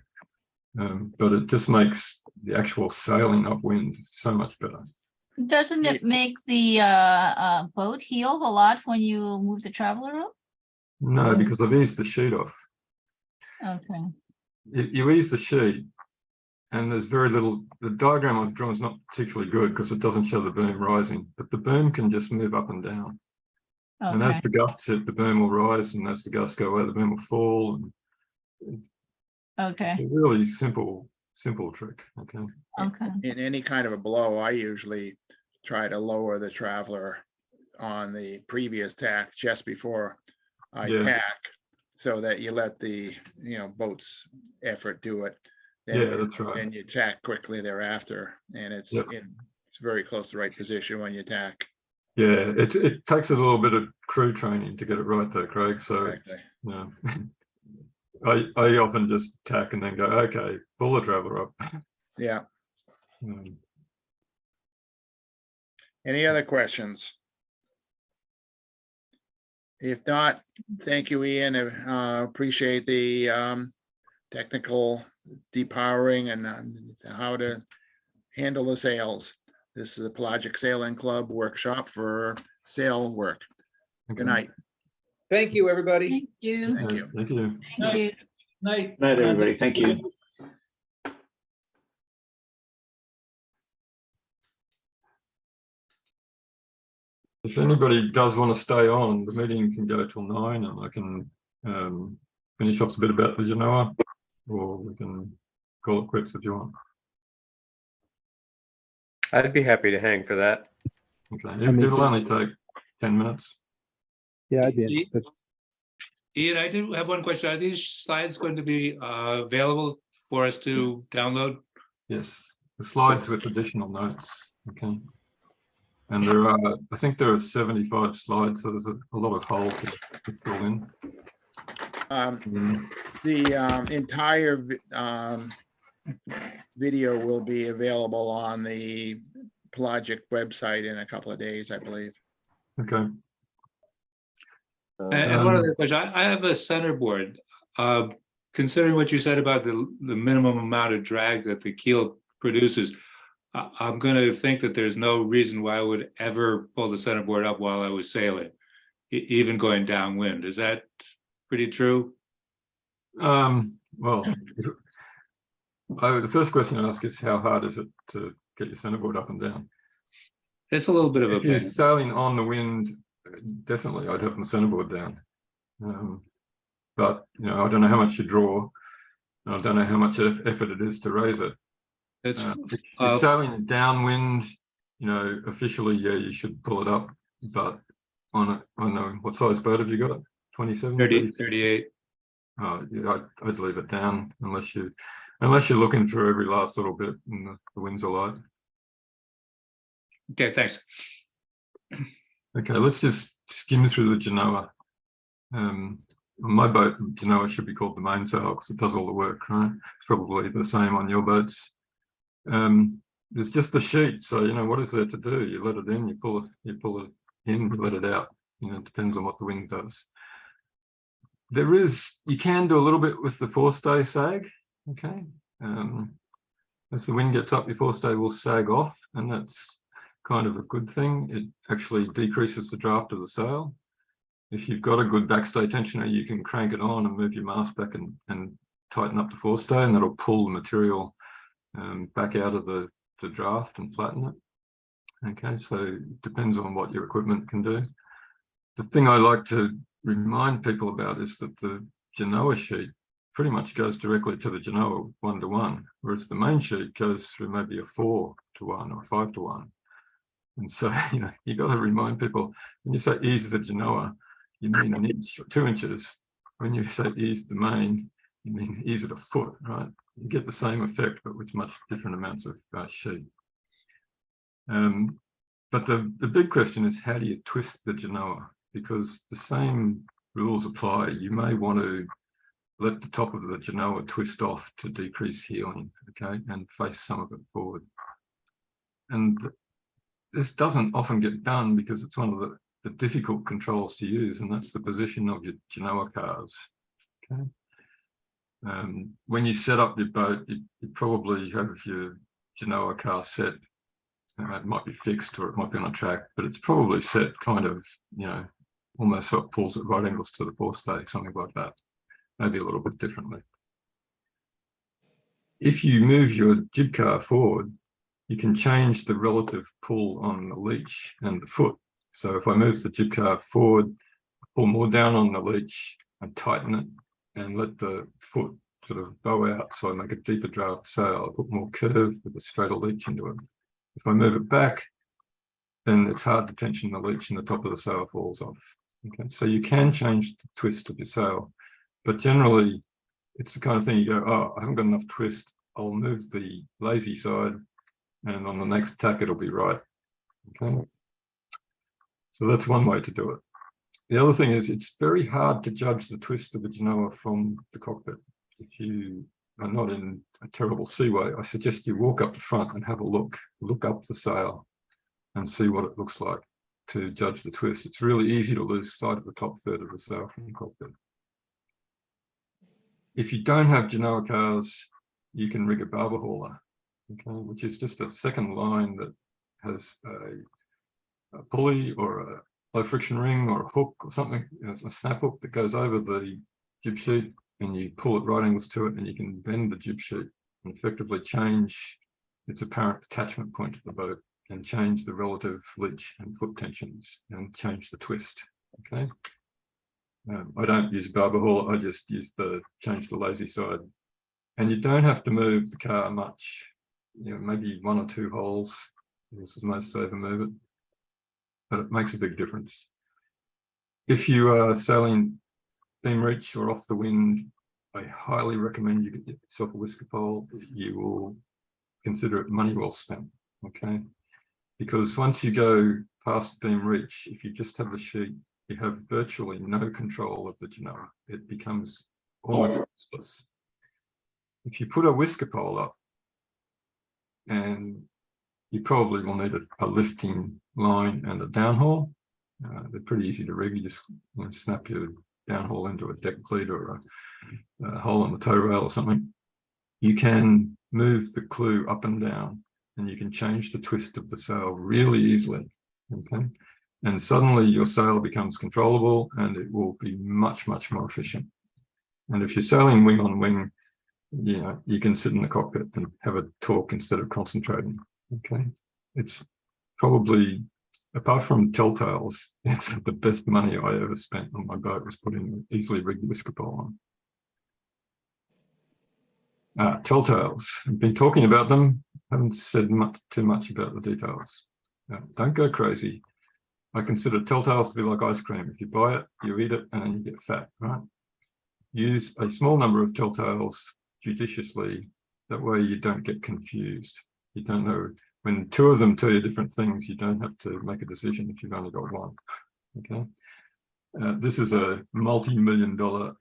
But it just makes the actual sailing upwind so much better. Doesn't it make the boat heel a lot when you move the traveller up? No, because I've eased the sheet off. Okay. You ease the sheet, and there's very little. The diagram I've drawn is not particularly good because it doesn't show the boom rising, but the boom can just move up and down. Okay. And as the gusts hit, the boom will rise, and as the gusts go away, the boom will fall. Okay. It's a really simple trick. Okay. Okay. In any kind of a blow, I usually try to lower the traveller on the previous tack just before I tack, so that you let the boat's effort do it. Then that's right. Then you tack quickly thereafter, and it's very close to the right position when you tack. Yeah, it takes a little bit of crew training to get it right though, Craig. So, Exactly. you know, I often just tack and then go, okay, pull the traveler up. Yeah. Um, Any other questions? If not, thank you, Ian. Appreciate the technical depowering and how to handle the sails. This is the Pelagic Sailing Club workshop for sail work. Good night. Thank you, everybody. Thank you. Thank you. Thank you. Thank you. Night. Night, everybody. Thank you. If anybody does want to stay on, the meeting can go till 9 and I can finish off a bit about the Genoa, or we can call it quits if you want. I'd be happy to hang for that. Okay, me it'll too. only take 10 minutes. Yeah, I'd be interested. Ian, I do have one question. Are these slides going to be available for us to download? Yes, the slides with additional notes. Okay. And there are, I think there are 75 slides, so there's a lot of holes to fill in. The entire video will be available on the Pelagic website in a couple of days, I believe. Okay. And one other question, I have a centerboard. Considering what you said about the minimum amount of drag that the keel produces, I'm going to think that there's no reason why I would ever pull the centerboard up while I was sailing, even going downwind. Is that pretty true? Well, the first question I ask is how hard is it to get your centerboard up and down? It's a little bit of a If you're pain. sailing on the wind, definitely I'd have my centerboard down. But you know, I don't know how much you draw, and I don't know how much effort it is to raise it. It's If you're sailing downwind, you know, officially, yeah, you should pull it up. But on what size boat have you got? 27, 30, 38. Yeah, I'd leave it down unless you're looking for every last little bit and the winds are light. Okay, thanks. Okay, let's just skim through the Genoa. On my boat, Genoa should be called the mainsail because it does all the work, right? It's probably the same on your boats. There's just the sheet, so you know what is there to do? You let it in, you pull it in, you let it out. You know, it depends on what the wind does. You can do a little bit with the forestay sag. Okay, as the wind gets up, your forestay will sag off, and that's kind of a good thing. It actually decreases the draft of the sail. If you've got a good backstay tensioner, you can crank it on and move your mast back and tighten up the forestay, and that'll pull the material back out of the draft and flatten it. Okay, so it depends on what your equipment can do. The thing I like to remind people about is that the Genoa sheet pretty much goes directly to the Genoa 1-to-1, whereas the main sheet goes through maybe a 4-to-1 or 5-to-1. And so, you know, you got to remind people, when you say ease the Genoa, you mean an inch or 2 inches. When you say ease the main, you mean ease it a foot, right? You get the same effect, but with much different amounts of sheet. But the big question is, how do you twist the Genoa? Because the same rules apply. You may want to let the top of the Genoa twist off to decrease heeling, okay, and face some of it forward. And this doesn't often get done because it's one of the difficult controls to use, and that's the position of your Genoa cars. Okay. When you set up your boat, you probably have your Genoa car set. It might be fixed or it might be on a track, but it's probably set kind of, you know, almost so it pulls at right angles to the forestay, something like that, maybe a little bit differently. If you move your jib car forward, you can change the relative pull on the leech and the foot. So if I move the jib car forward, pull more down on the leech and tighten it and let the foot sort of bow out, so I make a deeper draft sail, I put more curve with a straighter leech into it. If I move it back, then it's hard to tension the leech and the top of the sail falls off. Okay, so you can change the twist of your sail, but generally it's the kind of thing you go, oh, I haven't got enough twist, I'll move the lazy side and on the next tack it'll be right. Okay. So that's one way to do it. The other thing is it's very hard to judge the twist of the genoa from the cockpit. If you are not in a terrible seaway, I suggest you walk up the front and have a look up the sail and see what it looks like to judge the twist. It's really easy to lose sight of the top third of the sail from the cockpit. If you don't have genoa cars, you can rig a barber hauler, okay, which is just a second line that has a pulley or a low friction ring or a hook or something, a snap hook that goes over the jib sheet, and you pull at right angles to it, and you can bend the jib sheet and effectively change its apparent attachment point to the boat and change the relative leach and foot tensions and change the twist. Okay. I don't use barber hauler, I just use change the lazy side. And you don't have to move the car much, maybe 1 or 2 holes is the most to ever move it, but it makes a big difference. If you are sailing beam reach or off the wind, I highly recommend you get yourself a whisker pole. You will consider it money well spent, okay? Because once you go past beam reach, if you just have the sheet, you have virtually no control of the genoa. It becomes almost useless. If you put a whisker pole up, and you probably will need a lifting line and a downhaul. They're pretty easy to rig. You just snap your downhaul into a deck cleat or a hole in the tow rail or something. You can move the clue up and down, and you can change the twist of the sail really easily. Okay, and suddenly your sail becomes controllable, and it will be much, much more efficient. And if you're sailing wing on wing, you can sit in the cockpit and have a talk instead of concentrating. Okay, it's probably, apart from telltales, it's the best money I ever spent on my boat was putting an easily rigged whisker pole on. Telltales, I've been talking about them, haven't said too much about the details. Don't go crazy. I consider telltales to be like ice cream. If you buy it, you eat it, and then you get fat, right? Use a small number of telltales judiciously. That way you don't get confused. You don't know, when 2 of them tell you different things, you don't have to make a decision if you've only got 1. Okay. This is a multi-million-dollar,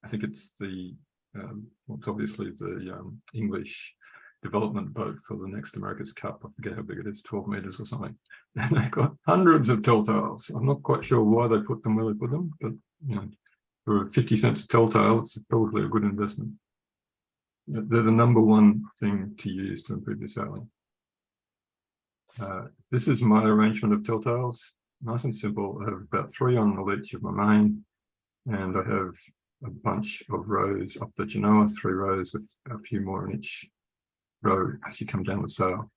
I think it's the, it's obviously the English development boat for the next America's Cup. I forget how big it is, 12 meters or something. And they've got hundreds of telltales. I'm not quite sure why they put them where they put them, but for 50 cents a telltale, it's probably a good investment. They're the #1 thing to use to improve your sailing. This is my arrangement of telltales. Nice and simple. I have about 3 on the leach of my main, and I have a bunch of rows up the genoa, 3 rows with a few more in each row as you come down the sail.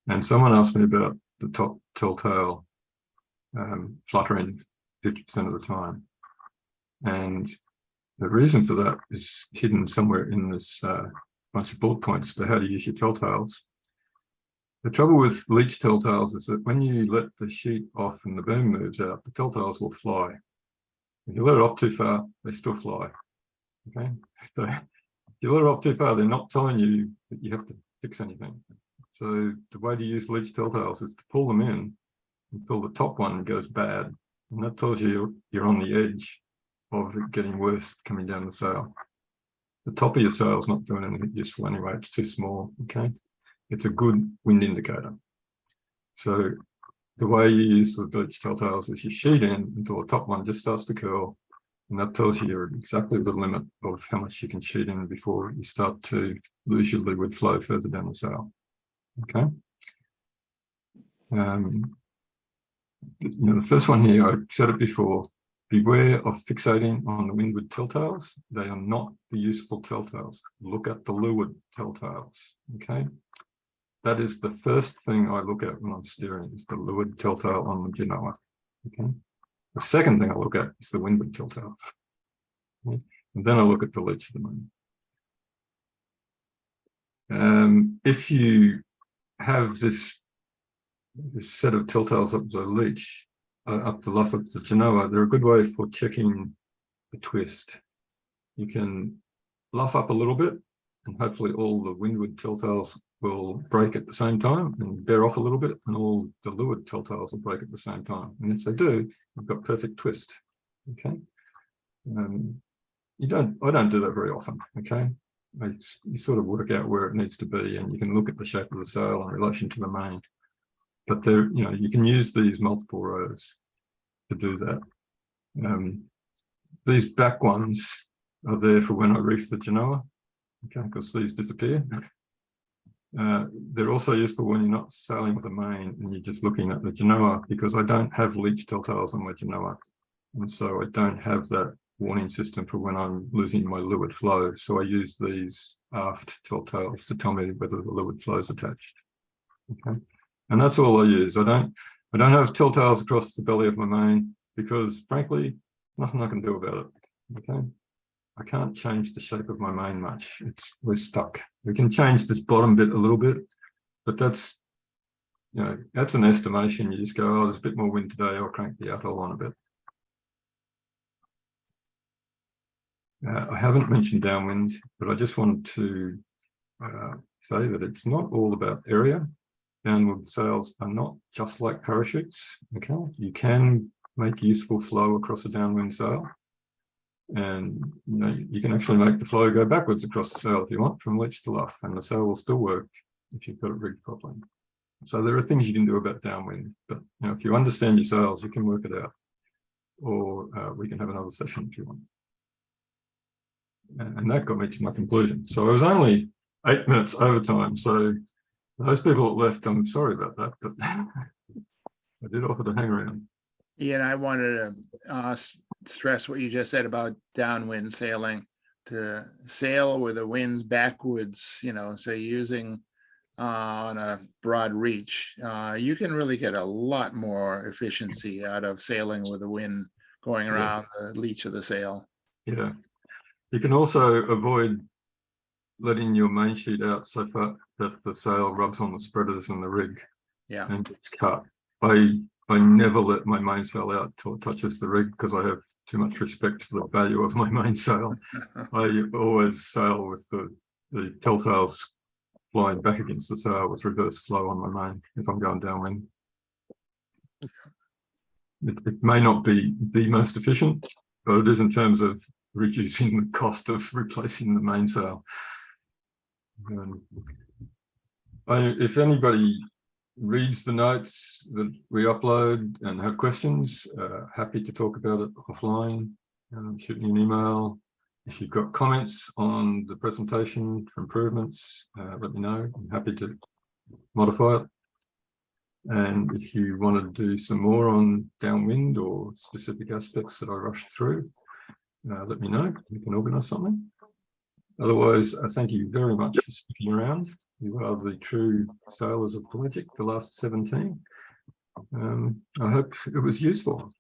And someone asked me about the top telltale fluttering 50% of the time. And the reason for that is hidden somewhere in this bunch of bullet points to how to use your telltales. The trouble with leech telltales is that when you let the sheet off and the boom moves out, the telltales will fly. If you let it off too far, they still fly. Okay, so if you let it off too far, they're not telling you that you have to fix anything. So the way to use leech telltales is to pull them in until the top one goes bad, and that tells you you're on the edge of it getting worse coming down the sail. The top of your sail is not doing anything useful anyway, it's too small. Okay, it's a good wind indicator. So the way you use the leech telltales is you sheet in until the top one just starts to curl, and that tells you you're exactly the limit of how much you can sheet in before you start to lose your leeward flow further down the sail. Okay. The first one here, I said it before, beware of fixating on the windward telltales. They are not the useful telltales. Look at the leeward telltales, okay? That is the first thing I look at when I'm steering, is the leeward telltale on the genoa, okay? The second thing I look at is the windward telltale. Okay? And then I look at the leach of the main. If you have this set of telltales up the leach, up the luff of the genoa, they're a good way for checking the twist. You can luff up a little bit, and hopefully all the windward telltales will break at the same time and bear off a little bit, and all the leeward telltales will break at the same time. And if they do, you've got perfect twist. Okay. I don't do that very often. Okay. You sort of work out where it needs to be, and you can look at the shape of the sail in relation to the main. But there, you can use these multiple rows to do that. These back ones are there for when I reef the genoa. Okay, because these disappear. They're also useful when you're not sailing with a main and you're just looking at the genoa, because I don't have leech telltales on my genoa, and so I don't have that warning system for when I'm losing my leeward flow. So I use these aft telltales to tell me whether the leeward flow is attached. Okay, and that's all I use. I don't have telltales across the belly of my main, because frankly, nothing I can do about it. Okay. I can't change the shape of my main much. We're stuck. We can change this bottom bit a little bit, but that's an estimation. You just go, oh, there's a bit more wind today, I'll crank the atoll on a bit. I haven't mentioned downwind, but I just wanted to say that it's not all about area. Downward sails are not just like parachutes. Okay, you can make useful flow across a downwind sail. And you can actually make the flow go backwards across the sail if you want, from leech to luff, and the sail will still work if you've got it rigged properly. So there are things you can do about downwind, but if you understand your sails, you can work it out. Or we can have another session if you want. And that got me to my conclusion. So I was only 8 minutes overtime. So those people that left, I'm sorry about that, but I did offer to hang around. Ian, I wanted to stress what you just said about downwind sailing, to sail with the winds backwards, so using on a broad reach, you can really get a lot more efficiency out of sailing with the wind going around the leech of the sail. Yeah. You can also avoid letting your main sheet out so far that the sail rubs on the spreaders and the rig and gets cut. I never let my mainsail out till it touches the rig, because I have too much respect for the value of my mainsail. I always sail with the telltales flying back against the sail with reverse flow on my main if I'm going downwind. It may not be the most efficient, but it is in terms of reducing the cost of replacing the mainsail. If anybody reads the notes that we upload and have questions, happy to talk about it offline. Shoot me an email. If you've got comments on the presentation for improvements, let me know. I'm happy to modify it. And if you want to do some more on downwind or specific aspects that I rushed through, let me know. We can organise something. Otherwise, I thank you very much for sticking around. You are the true sailors of Pelagic, the last 17. I hope it was useful.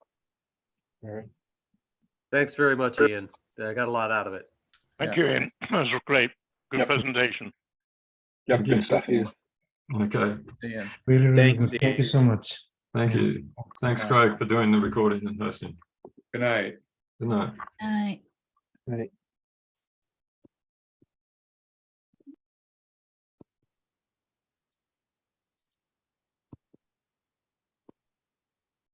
Thanks very much, Ian. I got a lot out of it. Thank you, Ian. That was great. Good presentation. Yep, good stuff. Okay. Ian. Really, really Thanks, good. Thank you Ian. so much. Thank you. Thanks, Craig, for doing the recording and hosting. Good night. Good night. Right. Right.